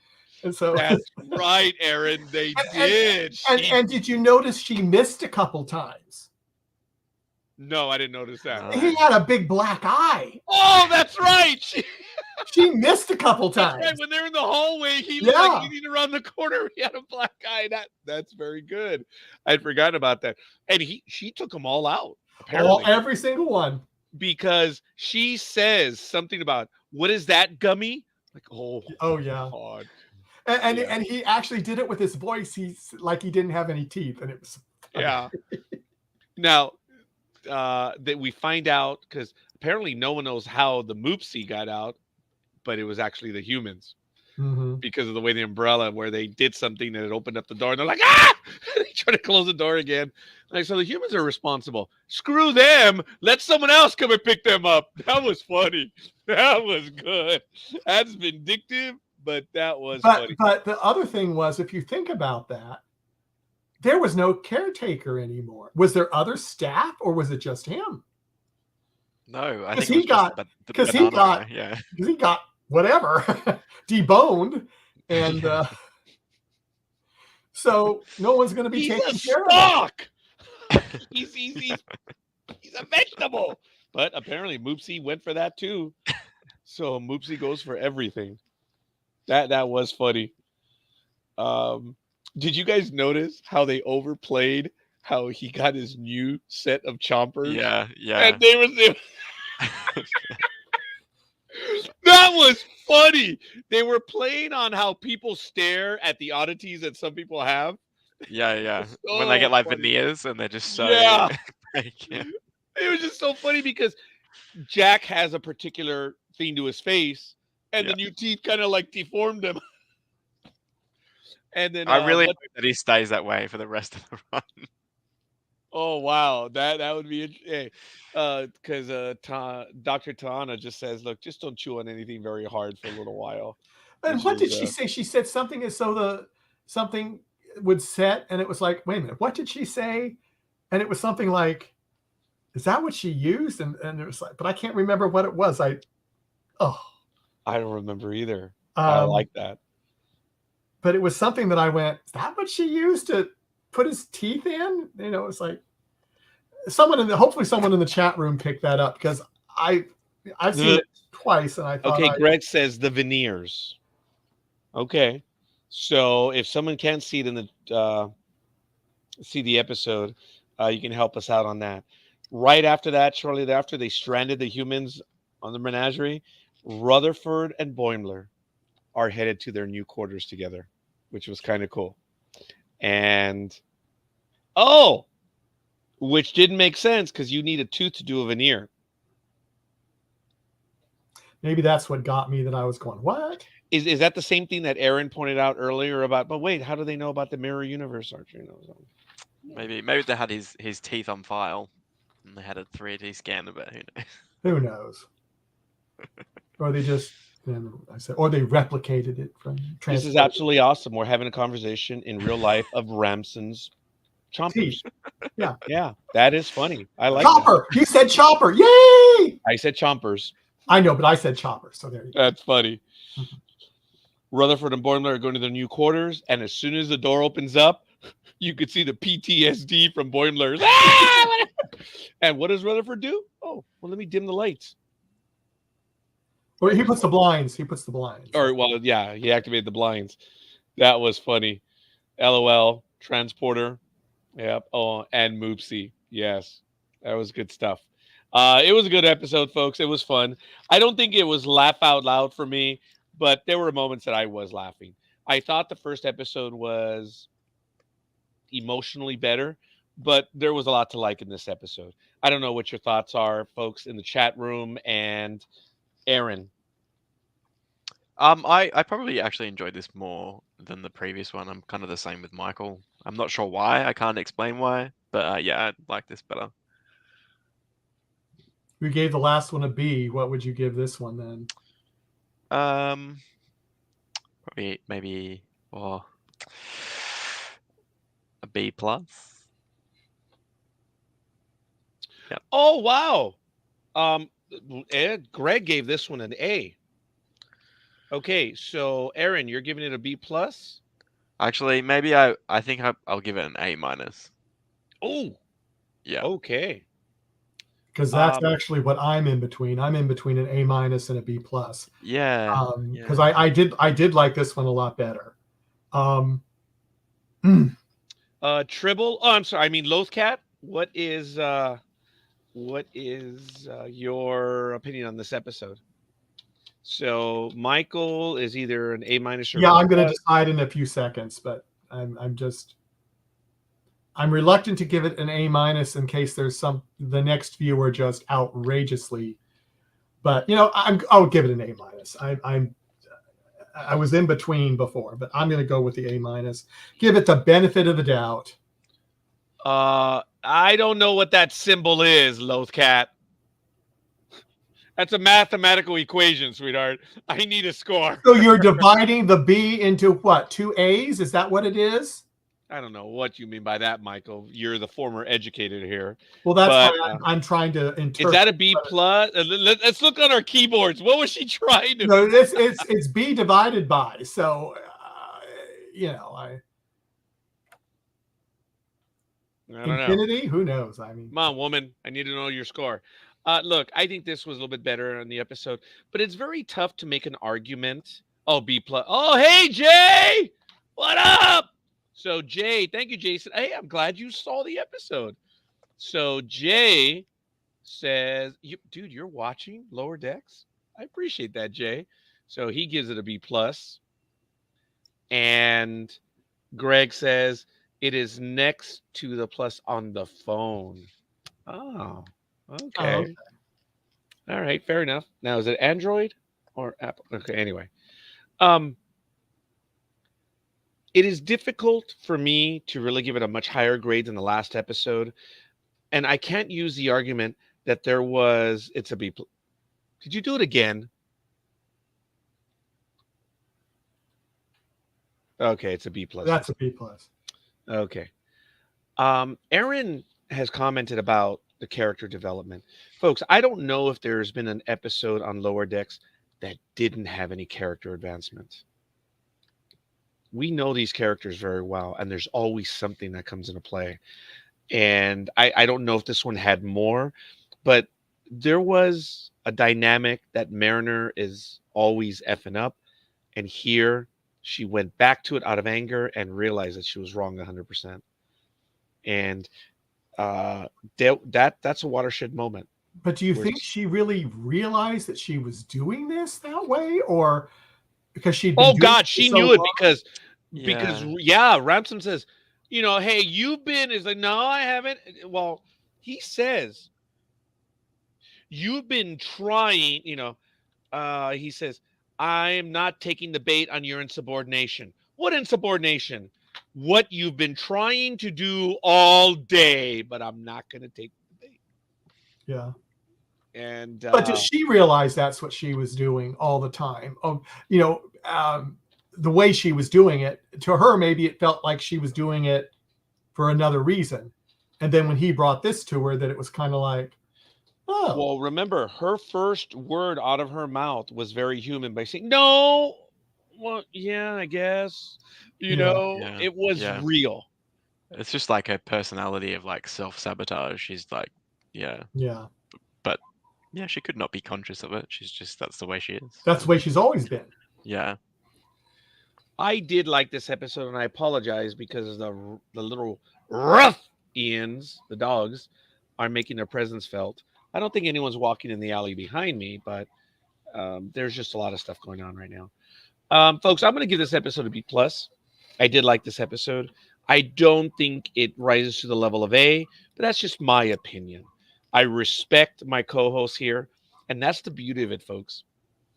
And so That's right, Aaron. They and, did. and did you notice she missed a couple times? No, I didn't notice that. No. He had a big black eye. Oh, that's right. She missed a couple That's times. right. When they're in the hallway, he was like Yeah. eating around the corner. He had a black eye. That's very good. I'd forgotten about that. And she took them all out, apparently, Every single one. because she says something about, "What is that, gummy?" Like, oh Yeah. God. And he actually did it with his voice. He's like he didn't have any teeth, and it was Yeah. Now, that we find out, because apparently no one knows how the Moopsie got out, but it was actually the humans. Mhm. Because of the way the umbrella, where they did something and it opened up the door, and they're like, "Ah!" They try to close the door again. Like, so the humans are responsible. Screw them. Let someone else come and pick them up. That was funny. That was good. That's vindictive, but that was funny. But the other thing was, if you think about that, there was no caretaker anymore. Was there other staff, or was it just him? No, I 'Cause think it was he got- just the 'cause he banana got- guy, yeah. Because he got whatever deboned, and so no one's going to be He's taking a care of him. stock. He's a vegetable. But apparently Moopsie went for that too. So Moopsie goes for everything. That was funny. Did you guys notice how they overplayed how he got his new set of chompers? Yeah, yeah. And they were that was funny. They were playing on how people stare at the oddities that some people have. Yeah, yeah. When So they get like funny. veneers and they're just so Yeah. yeah. It was just so funny because Jack has a particular thing to his face, and Yeah. the new teeth kind of like deformed him. And then I really but- hope that he stays that way for the rest of the run. oh wow, that would be interesting. Because Dr. Tana just says, "Look, just don't chew on anything very hard for a little while." And Which what did is, she say? She said something as though something would set, and it was like, wait a minute, what did she say? And it was something like, is that what she used? And it was like, but I can't remember what it was. I don't remember either. I like that. But it was something that I went, is that what she used to put his teeth in? It's like hopefully someone in the chat room picked that up, because I've seen it twice, and I thought, Okay, Greg says the veneers. Okay, so if someone can't see it in the see the episode, you can help us out on that. Right after that, shortly thereafter, they stranded the humans on the menagerie. Rutherford and Boimler are headed to their new quarters together, which was kind of cool. And which didn't make sense, because you need a tooth to do a veneer. maybe that's what got me, that I was going, what? Is that the same thing that Aaron pointed out earlier about? But wait, how do they know about the mirror universe, Archer? Maybe they had his teeth on file, and they had a 3D scan of it. Who knows? Who knows? Or they just, or they replicated it from This is transported absolutely awesome. We're having a conversation in real life of Ramson's chompers. teeth. Yeah. Yeah, that is funny. I like that. Chopper. You said chopper. Yay! I said chompers. I know, but I said chopper. So there you go. That's funny. Rutherford and Boimler are going to their new quarters, and as soon as the door opens up, you could see the PTSD from Boimler. Ah! And what does Rutherford do? Oh, well, let me dim the lights. Well, he puts the blinds. He puts the blinds. Or, well, yeah, he activated the blinds. That was funny. LOL, transporter. Yep. Oh, and Moopsy. Yes, that was good stuff. It was a good episode, folks. It was fun. I don't think it was laugh out loud for me, but there were moments that I was laughing. I thought the first episode was emotionally better, but there was a lot to like in this episode. I don't know what your thoughts are, folks, in the chat room, and Aaron. I probably actually enjoyed this more than the previous one. I'm kind of the same with Michael. I'm not sure why. I can't explain why, but yeah, I like this better. We gave the last one a B. What would you give this one then? Probably maybe a B plus. Yeah. Oh wow. Greg gave this one an A. Okay, so Aaron, you're giving it a B plus. Actually, maybe I think I'll give it an A minus. Oh, yeah. Okay. Because that's actually what I'm in between. I'm in between an A minus and a B plus. Yeah. Because I did like this one a lot better. Tribble. Oh, I'm sorry. I mean Lothcat. What is your opinion on this episode? So Michael is either an A minus or I'm going to decide in a few seconds, but I'm reluctant to give it an A minus in case there's the next few are just outrageously, but I'll give it an A minus. I was in between before, but I'm going to go with the A minus. Give it the benefit of the doubt. I don't know what that symbol is, Lothcat. That's a mathematical equation, sweetheart. I need a score. So you're dividing the B into what? 2 A's? Is that what it is? I don't know what you mean by that, Michael. You're the former educator here. Well, that's why I'm trying to interpret. Is that a B plus? Let's look on our keyboards. What was she trying to? No, it's B divided by. So, I don't infinity. know. Who knows? I mean, come on, woman. I need to know your score. Look, I think this was a little bit better on the episode, but it's very tough to make an argument. Oh, B plus. Oh, hey, Jay. What up? So, Jay, thank you, Jason. Hey, I'm glad you saw the episode. So, Jay says, dude, you're watching Lower Decks? I appreciate that, Jay. So, he gives it a B plus. And Greg says, it is next to the plus on the phone. Oh, okay. All right, fair enough. Now, is it Android or Apple? Okay, anyway. It is difficult for me to really give it a much higher grade than the last episode. And I can't use the argument that it's a B. Did you do it again? Okay, it's a B plus. That's a B plus. Okay. Aaron has commented about the character development. Folks, I don't know if there's been an episode on Lower Decks that didn't have any character advancement. We know these characters very well, and there's always something that comes into play. And I don't know if this one had more, but there was a dynamic that Mariner is always effing up. And here she went back to it out of anger and realized that she was wrong 100%. And that's a watershed moment. But do you think she really realized that she was doing this that way, or because she? Oh God, she knew it because Ransom says, hey, you've been. Is like, no, I haven't. Well, he says you've been trying. he says, I am not taking the bait on your insubordination. What insubordination? What you've been trying to do all day, but I'm not going to take the bait. Yeah. And But does she realize that's what she was doing all the time? The way she was doing it, to her, maybe it felt like she was doing it for another reason. And then when he brought this to her, that it was kind of like, oh. Well, remember, her first word out of her mouth was very human by saying, no, well, yeah, I guess. Yeah. It was Yeah. real. It's just like a personality of like self-sabotage. She's like, yeah. Yeah. But yeah, she could not be conscious of it. She's just, that's the way she is. That's the way she's always been. Yeah. I did like this episode, and I apologize because the little ruffians, the dogs, are making their presence felt. I don't think anyone's walking in the alley behind me, but there's just a lot of stuff going on right now. Folks, I'm going to give this episode a B plus. I did like this episode. I don't think it rises to the level of A, but that's just my opinion. I respect my co-host here, and that's the beauty of it, folks.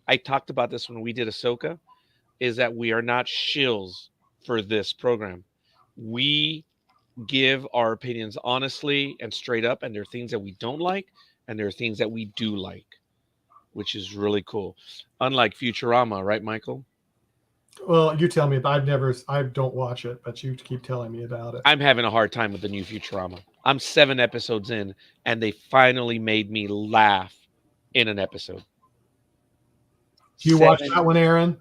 I talked about this when we did Ahsoka, is that we are not shills for this program. We give our opinions honestly and straight up, and there are things that we don't like, and there are things that we do like, which is really cool. Unlike Futurama, right, Michael? Well, you tell me. I don't watch it, but you keep telling me about it. I'm having a hard time with the new Futurama. I'm 7 episodes in, and they finally made me laugh in an episode. Do you watch that one, Aaron?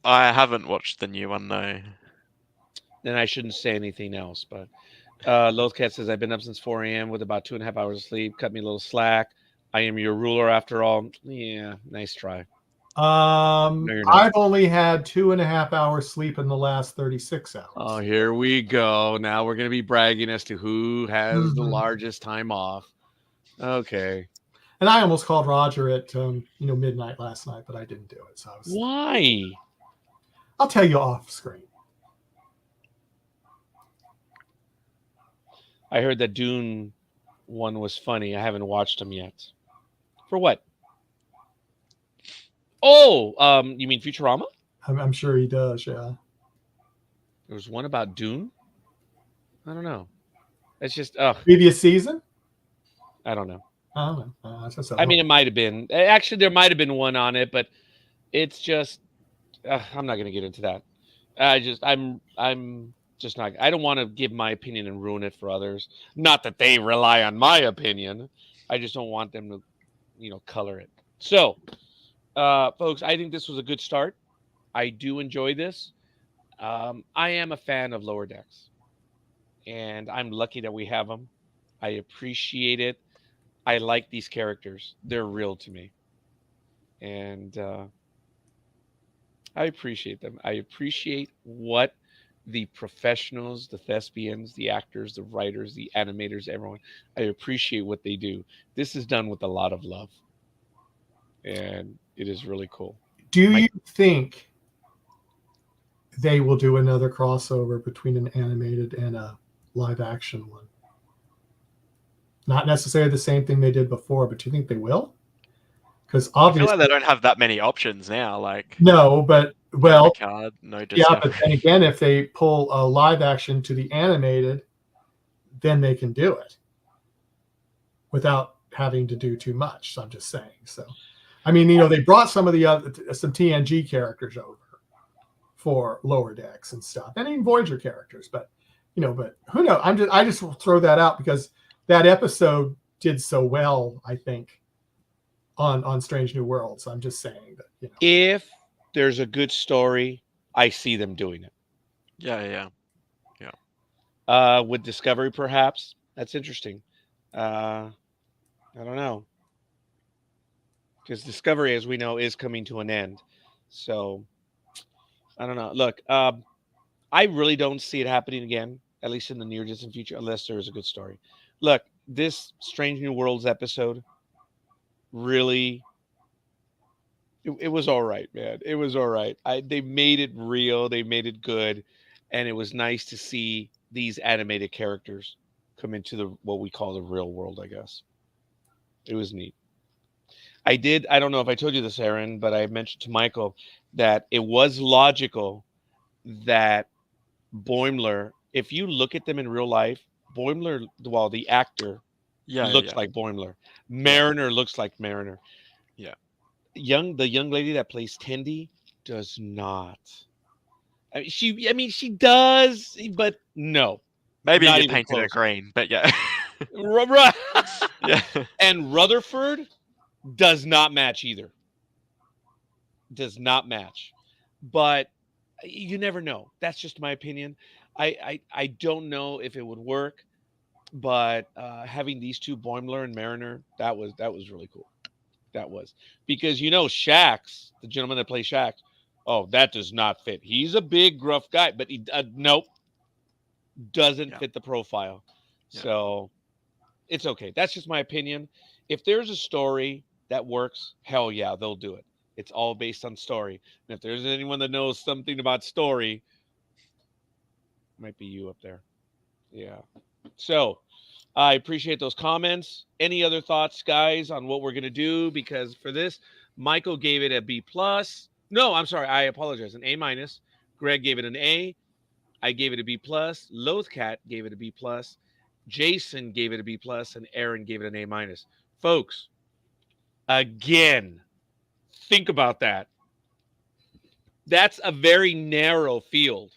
I haven't watched the new one, no. Then I shouldn't say anything else. But Lothcat says, I've been up since 4 a.m. with about 2.5 hours of sleep. Cut me a little slack. I am your ruler after all. Yeah, nice try. No, you're not. I've only had 2.5 hours sleep in the last 36 hours. Oh, here we go. Now we're going to be bragging as to who has the largest time off. Okay. And I almost called Roger at midnight last night, but I didn't do it. So Why? I'll tell you off screen. I heard that Dune one was funny. I haven't watched them yet. For what? Oh, you mean Futurama? I'm sure he does. Yeah. There was one about Dune. I don't know. It's just previous season. I don't know. I don't know. I mean, it might have been. Actually, there might have been one on it, but it's just. I'm not going to get into that. I'm just not. I don't want to give my opinion and ruin it for others. Not that they rely on my opinion. I just don't want them to, color it. So, folks, I think this was a good start. I do enjoy this. I am a fan of Lower Decks, and I'm lucky that we have them. I appreciate it. I like these characters. They're real to me. And I appreciate them. I appreciate what the professionals, the thespians, the actors, the writers, the animators, everyone, I appreciate what they do. This is done with a lot of love. And it is really cool. Do you think they will do another crossover between an animated and a live action one? Not necessarily the same thing they did before, but do you think they will? Because obviously, I feel like they don't have that many options now. Like no, but no Picard, no Discovery. Yeah, but then again, if they pull a live action to the animated, then they can do it without having to do too much. So I'm just saying. So, I mean, they brought some of the some TNG characters over for Lower Decks and stuff, and even Voyager characters. But but who knows? I just will throw that out because that episode did so well, I think, on Strange New Worlds. I'm just saying that if there's a good story, I see them doing it. Yeah. With Discovery, perhaps that's interesting. I don't know, because Discovery, as we know, is coming to an end. So I don't know. Look, I really don't see it happening again, at least in the near distant future, unless there is a good story. Look, this Strange New Worlds episode really, it was all right, man. It was all right. They made it real. They made it good. And it was nice to see these animated characters come into what we call the real world, I guess. It was neat. I did. I don't know if I told you this, Aaron, but I mentioned to Michael that it was logical that Boimler, if you look at them in real life, Boimler, well, the actor Yeah, yeah, looks yeah, like Boimler. yeah, Mariner looks like Mariner. yeah. The young lady that plays Tendi does not. I mean, she does, but no, Maybe if not you even painted it close. green, but yeah. Yeah. And Rutherford does not match either. Does not match. But you never know. That's just my opinion. I don't know if it would work, but having these two, Boimler and Mariner, that was really cool. That was because Shax, the gentleman that plays Shax. Oh, that does not fit. He's a big, gruff guy, but he nope, doesn't Yeah, fit the profile. yeah, So it's okay. That's just my opinion. If there's a story that works, hell yeah, they'll do it. It's all based on story. And if there's anyone that knows something about story, it might be you up there. Yeah. So I appreciate those comments. Any other thoughts, guys, on what we're gonna do? Because for this, Michael gave it a B plus. No, I'm sorry. I apologize. An A minus. Greg gave it an A. I gave it a B plus. Lothcat gave it a B plus. Jason gave it a B plus, and Aaron gave it an A minus. Folks, again, think about that. That's a very narrow field.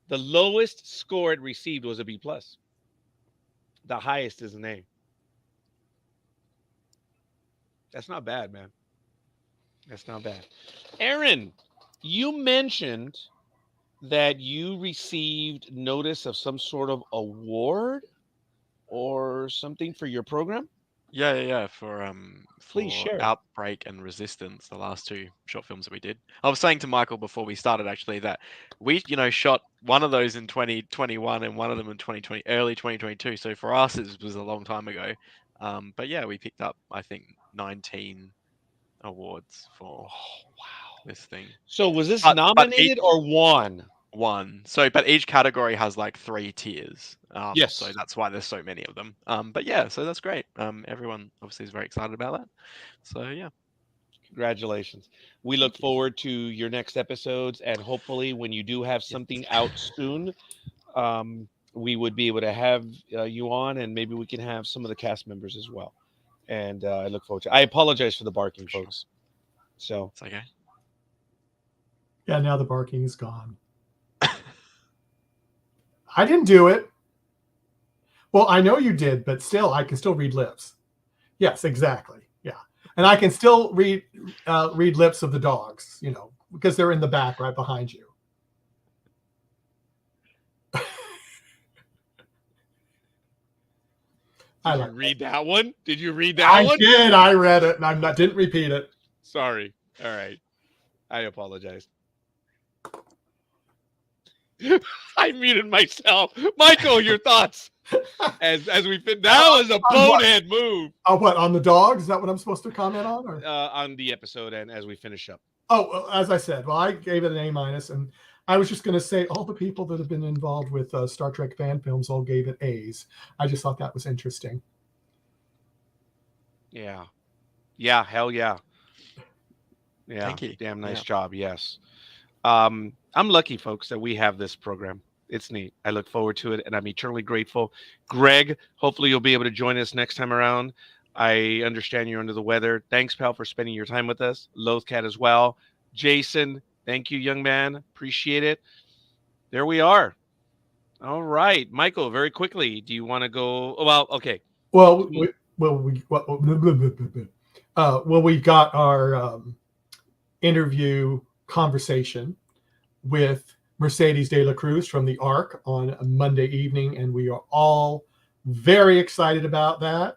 The lowest score it received was a B plus. The highest is an A. That's not bad, man. That's not bad. Aaron, you mentioned that you received notice of some sort of award or something for your program. yeah, yeah, yeah. Please For share. Outbreak and Resistance, the last two short films that we did. I was saying to Michael before we started actually that we, shot one of those in 2021 and one of them in 2020, early 2022. So for us, it was a long time ago. But yeah, we picked up I think 19 awards for Oh, wow. this thing. So was this But each nominated or won? one. So, but each category has like 3 tiers. So Yes. that's why there's so many of them. But yeah, so that's great. Everyone obviously is very excited about that. So yeah, Congratulations. We look thank you. forward to your next episodes, and hopefully, when you do have Yes. something out soon, we would be able to have you on, and maybe we can have some of the cast members as well. And I look forward to. I apologize for the barking, For sure. folks. So It's okay. Yeah, now the barking is gone. I didn't do it. Well, I know you did, but still, I can still read lips. Yes, exactly. Yeah, and I can still read lips of the dogs, because they're in the back right behind you. I did you like read that one? Did you read that I one? did. I read it, and didn't repeat it. Sorry. All right. I apologize. I muted myself. Michael, your thoughts as we fit. That was a bonehead move. What, on the dogs? Is that what I'm supposed to comment on? Or? On the episode and as we finish up. Oh, as I said, well, I gave it an A minus, and I was just going to say all the people that have been involved with Star Trek fan films all gave it A's. I just thought that was interesting. Yeah. Yeah. Hell yeah. Yeah. Thank you. Damn nice Yeah. job. Yes. I'm lucky, folks, that we have this program. It's neat. I look forward to it, and I'm eternally grateful. Greg, hopefully you'll be able to join us next time around. I understand you're under the weather. Thanks, pal, for spending your time with us. Lothcat as well. Jason, thank you, young man. Appreciate it. There we are. All right, Michael. Very quickly, do you want to go? Oh, well, okay. Well, we got our interview conversation with Mercedes de la Cruz from the ARC on a Monday evening, and we are all very excited about that.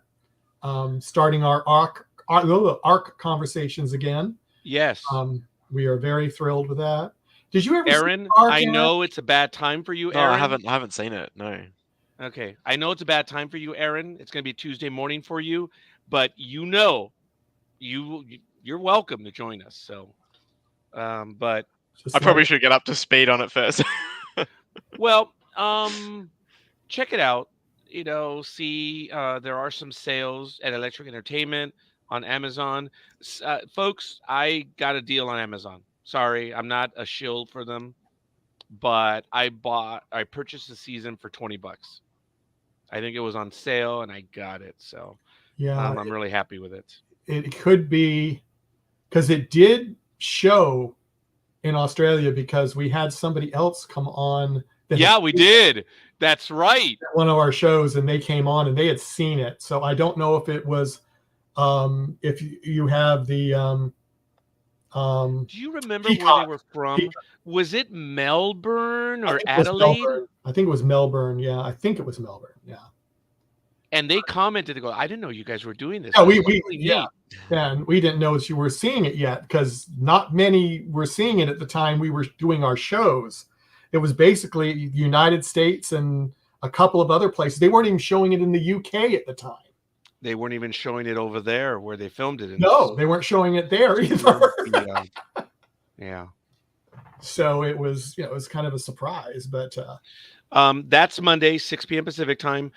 Starting our ARC conversations again. Yes. We are very thrilled with that. Did you ever Aaron, see ARC? I know it's a bad time for you, No, Aaron. I haven't seen it. No. Okay. I know it's a bad time for you, Aaron. It's going to be Tuesday morning for you, but you're welcome to join us. So, but I probably should get up to speed on it first. well, check it out. See, there are some sales at Electric Entertainment. on Amazon. Folks, I got a deal on Amazon. Sorry, I'm not a shill for them, but I purchased the season for $20. I think it was on sale and I got it. So Yeah, I'm really happy with it. it could be because it did show in Australia because we had somebody else come on that had Yeah, we did. That's right. one of our shows and they came on and they had seen it. So I don't know if it was if you have the Do you remember where they Peacock. were from? Was it Melbourne I or think it was Adelaide? Melbourne. I think it was Melbourne. Yeah, I think it was Melbourne. Yeah. And they commented, they go, I didn't know you guys were doing this. Yeah, This we, is we really yeah, neat. and we didn't know that you were seeing it yet because not many were seeing it at the time we were doing our shows. It was basically the United States and a couple of other places. They weren't even showing it in the UK at the time. They weren't even showing it over there where they filmed it. No, they weren't showing it there either. Yeah. So it was, it was kind of a surprise, but That's Monday, 6 p.m. Pacific time.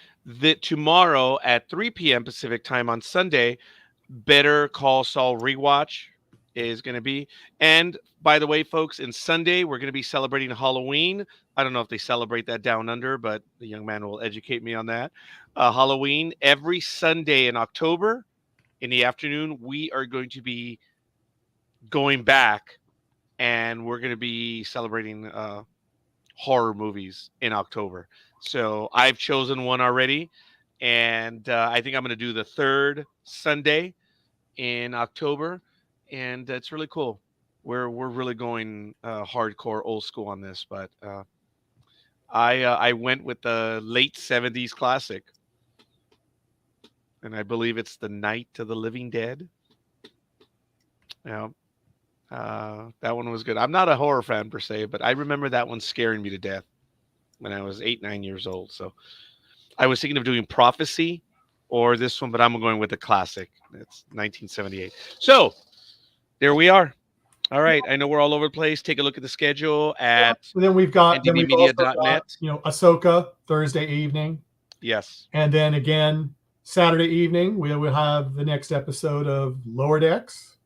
Tomorrow at 3 p.m. Pacific time on Sunday, Better Call Saul rewatch is going to be. And by the way, folks, in Sunday, we're going to be celebrating Halloween. I don't know if they celebrate that down under, but the young man will educate me on that. Halloween, every Sunday in October in the afternoon, we are going to be going back and we're going to be celebrating horror movies in October. So I've chosen one already, and I think I'm going to do the third Sunday in October, and it's really cool. We're really going hardcore old school on this, but I went with the late '70s classic, and I believe it's the Night of the Living Dead. Yeah, that one was good. I'm not a horror fan per se, but I remember that one scaring me to death when I was 8, 9 years old. So I was thinking of doing Prophecy or this one, but I'm going with the classic. It's 1978. So there we are. All right. I know we're all over the place. Take a look at the schedule at and then we've also got, ndbmedia.net. Ahsoka Thursday evening. Yes. And then again, Saturday evening, we will have the next episode of Lower Decks.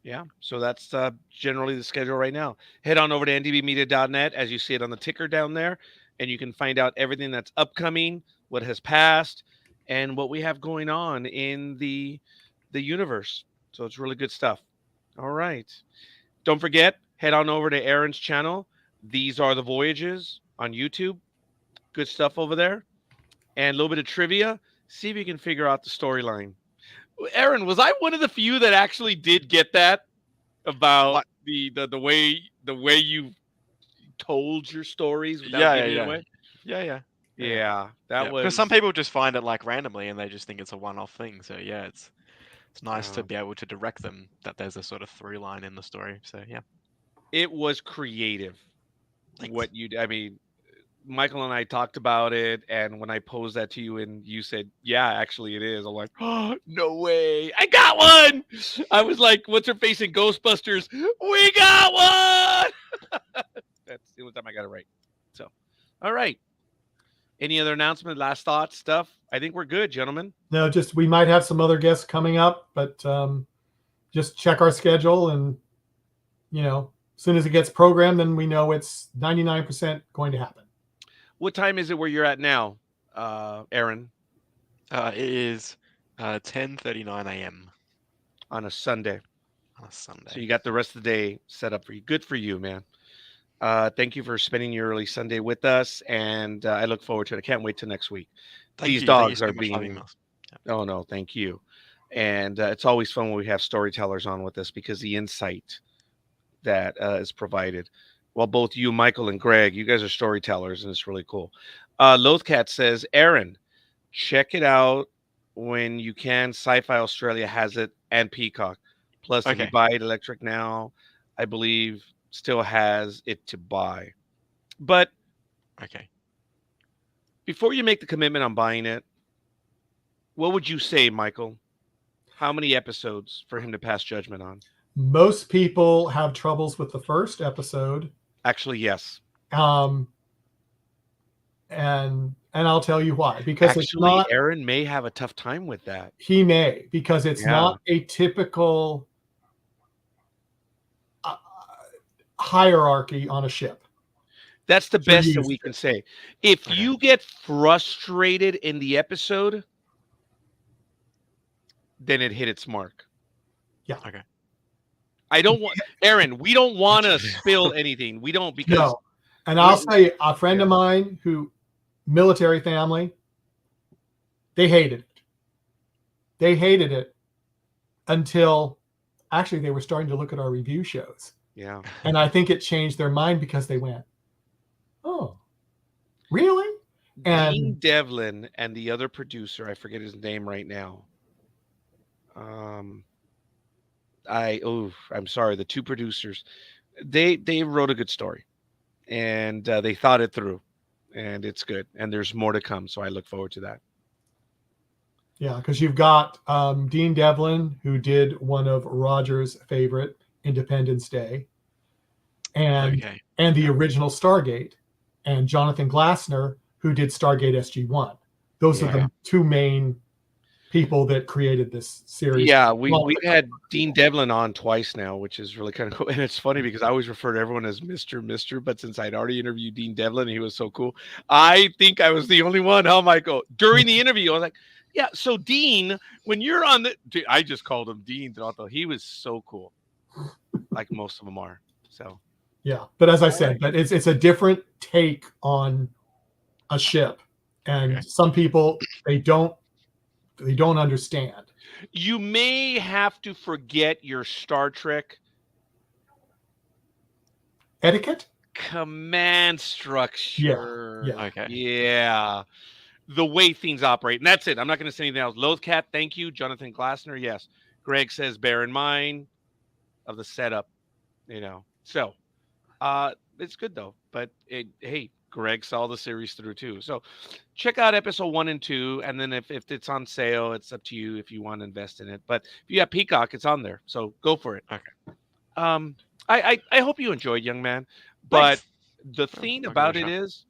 Yeah. So that's generally the schedule right now. Head on over to ndbmedia.net as you see it on the ticker down there, and you can find out everything that's upcoming, what has passed, and what we have going on in the universe. So it's really good stuff. All right. Don't forget, head on over to Aaron's channel. These are the Voyages on YouTube. Good stuff over there. And a little bit of trivia. See if you can figure out the storyline. Aaron, was I one of the few that actually did get that about What? the way you told your stories without Yeah, giving it yeah, away? yeah. Yeah, that was because some people just find it like randomly and they just think it's a one-off thing. So yeah, it's nice to Yeah. be able to direct them that there's a sort of through line in the story. So yeah, It was creative. thanks. I mean, Michael and I talked about it, and when I posed that to you, and you said, "Yeah, actually, it is." I'm like, "Oh, no way! I got one!" I was like, "What's her face in Ghostbusters? We got one!" That's the only time I got it right. So, all right. Any other announcement? Last thoughts? Stuff? I think we're good, gentlemen. No, just we might have some other guests coming up, but just check our schedule, and as soon as it gets programmed, then we know it's 99% going to happen. What time is it where you're at now, Aaron? It is 10:39 a.m. On a Sunday. on a Sunday. So you got the rest of the day set up for you. Good for you, man. Thank you for spending your early Sunday with us, and I look forward to it. I can't wait till next week. Thank These you. dogs so are much for having being. us. Oh no, thank you. And it's always fun when we have storytellers on with us because the insight that is provided. Well, both you, Michael, and Greg, you guys are storytellers, and it's really cool. Lothcat says, Aaron, check it out when you can. Sci-Fi Australia has it, and Peacock. Plus, if you Okay. buy it electric now, I believe still has it to buy. But Okay. before you make the commitment on buying it, what would you say, Michael? How many episodes for him to pass judgment on? Most people have troubles with the first episode. Actually, yes. And and I'll tell you why. Because it's Actually, not. Aaron may have a tough time with that. He may, because it's Yeah. not a typical uh, hierarchy on a ship. That's the You're best that used we to. can say. If Okay. you get frustrated in the episode, then it hit its mark. Okay. I don't want Aaron. We don't want to spill anything. We don't because No. And we- I'll say a friend yeah. of mine who military family, they hated it. They hated it until actually they were starting to look at our review shows. yeah. And I think it changed their mind because they went, "Oh, really?" Dean And Devlin and the other producer, I forget his name right now. I'm sorry, the two producers, they wrote a good story, and they thought it through, and it's good, and there's more to come. So I look forward to that. yeah, because you've got Dean Devlin, who did one of Roger's favorite, Independence Day, and Okay. and the original Stargate, and Jonathan Glassner, who did Stargate SG-1. Those are Yeah. the two main people that created this series. Yeah, along with we've a had couple of Dean people. Devlin on twice now, which is really kind of cool. And it's funny because I always refer to everyone as Mr. But since I'd already interviewed Dean Devlin, he was so cool. I think I was the only one. Oh my god! During the interview, I was like, "Yeah, so Dean, when you're on the," I just called him Dean. Although he was so cool, like most of them are. So Yeah, but as I All said, right. but it's a different take on a ship, and Okay. some people they don't understand. you may have to forget your Star Trek Etiquette? command Yeah, structure. yeah. Okay. Yeah. The way things operate. And that's it. I'm not going to say anything else. Lothcat, thank you. Jonathan Glassner, yes. Greg says, bear in mind of the setup, So it's good though. But hey, Greg saw the series through too. So check out episode 1 and 2. And then if it's on sale, it's up to you if you want to invest in it. But if you have Peacock, it's on there. So go for it. Okay. Um, I hope you enjoyed, young man. But Thanks. the I'll thing give it a about it shot. is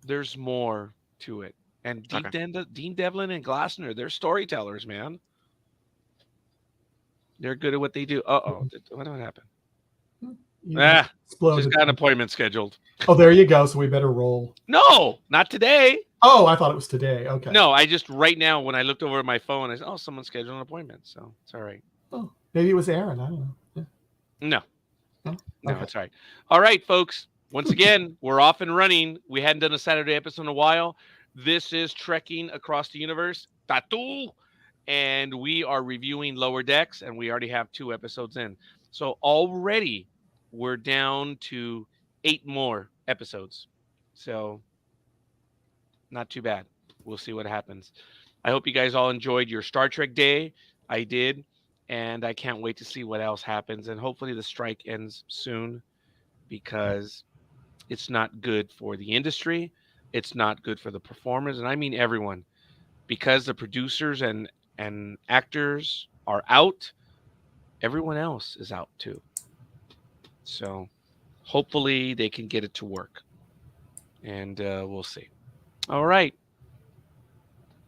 there's more to it. And Okay. Dean Devlin and Glassner, they're storytellers, man. They're good at what they do. Uh-oh. What happened? You Ah, just exploded. got an appointment scheduled. Oh, there you go. So we better roll. No, not today. Oh, I thought it was today. Okay. No, I just right now when I looked over at my phone, I said, "Oh, someone scheduled an appointment." So it's all right. Oh, maybe it was Aaron. I don't know. Yeah. No, Oh, no, okay. it's all right. All right, folks. Once again, we're off and running. We hadn't done a Saturday episode in a while. This is Trekking Across the Universe, Tatu, and we are reviewing Lower Decks, and we already have 2 episodes in. So already we're down to 8 more episodes. So not too bad. We'll see what happens. I hope you guys all enjoyed your Star Trek day. I did. And I can't wait to see what else happens. And hopefully the strike ends soon because it's not good for the industry. It's not good for the performers. And I mean everyone. Because the producers and actors are out, everyone else is out too. So hopefully they can get it to work. And we'll see. All right.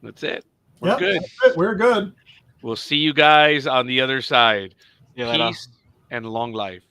That's it. We're Yep, good. that's it. We're good. We'll see you guys on the other side. See you later. Peace and long life.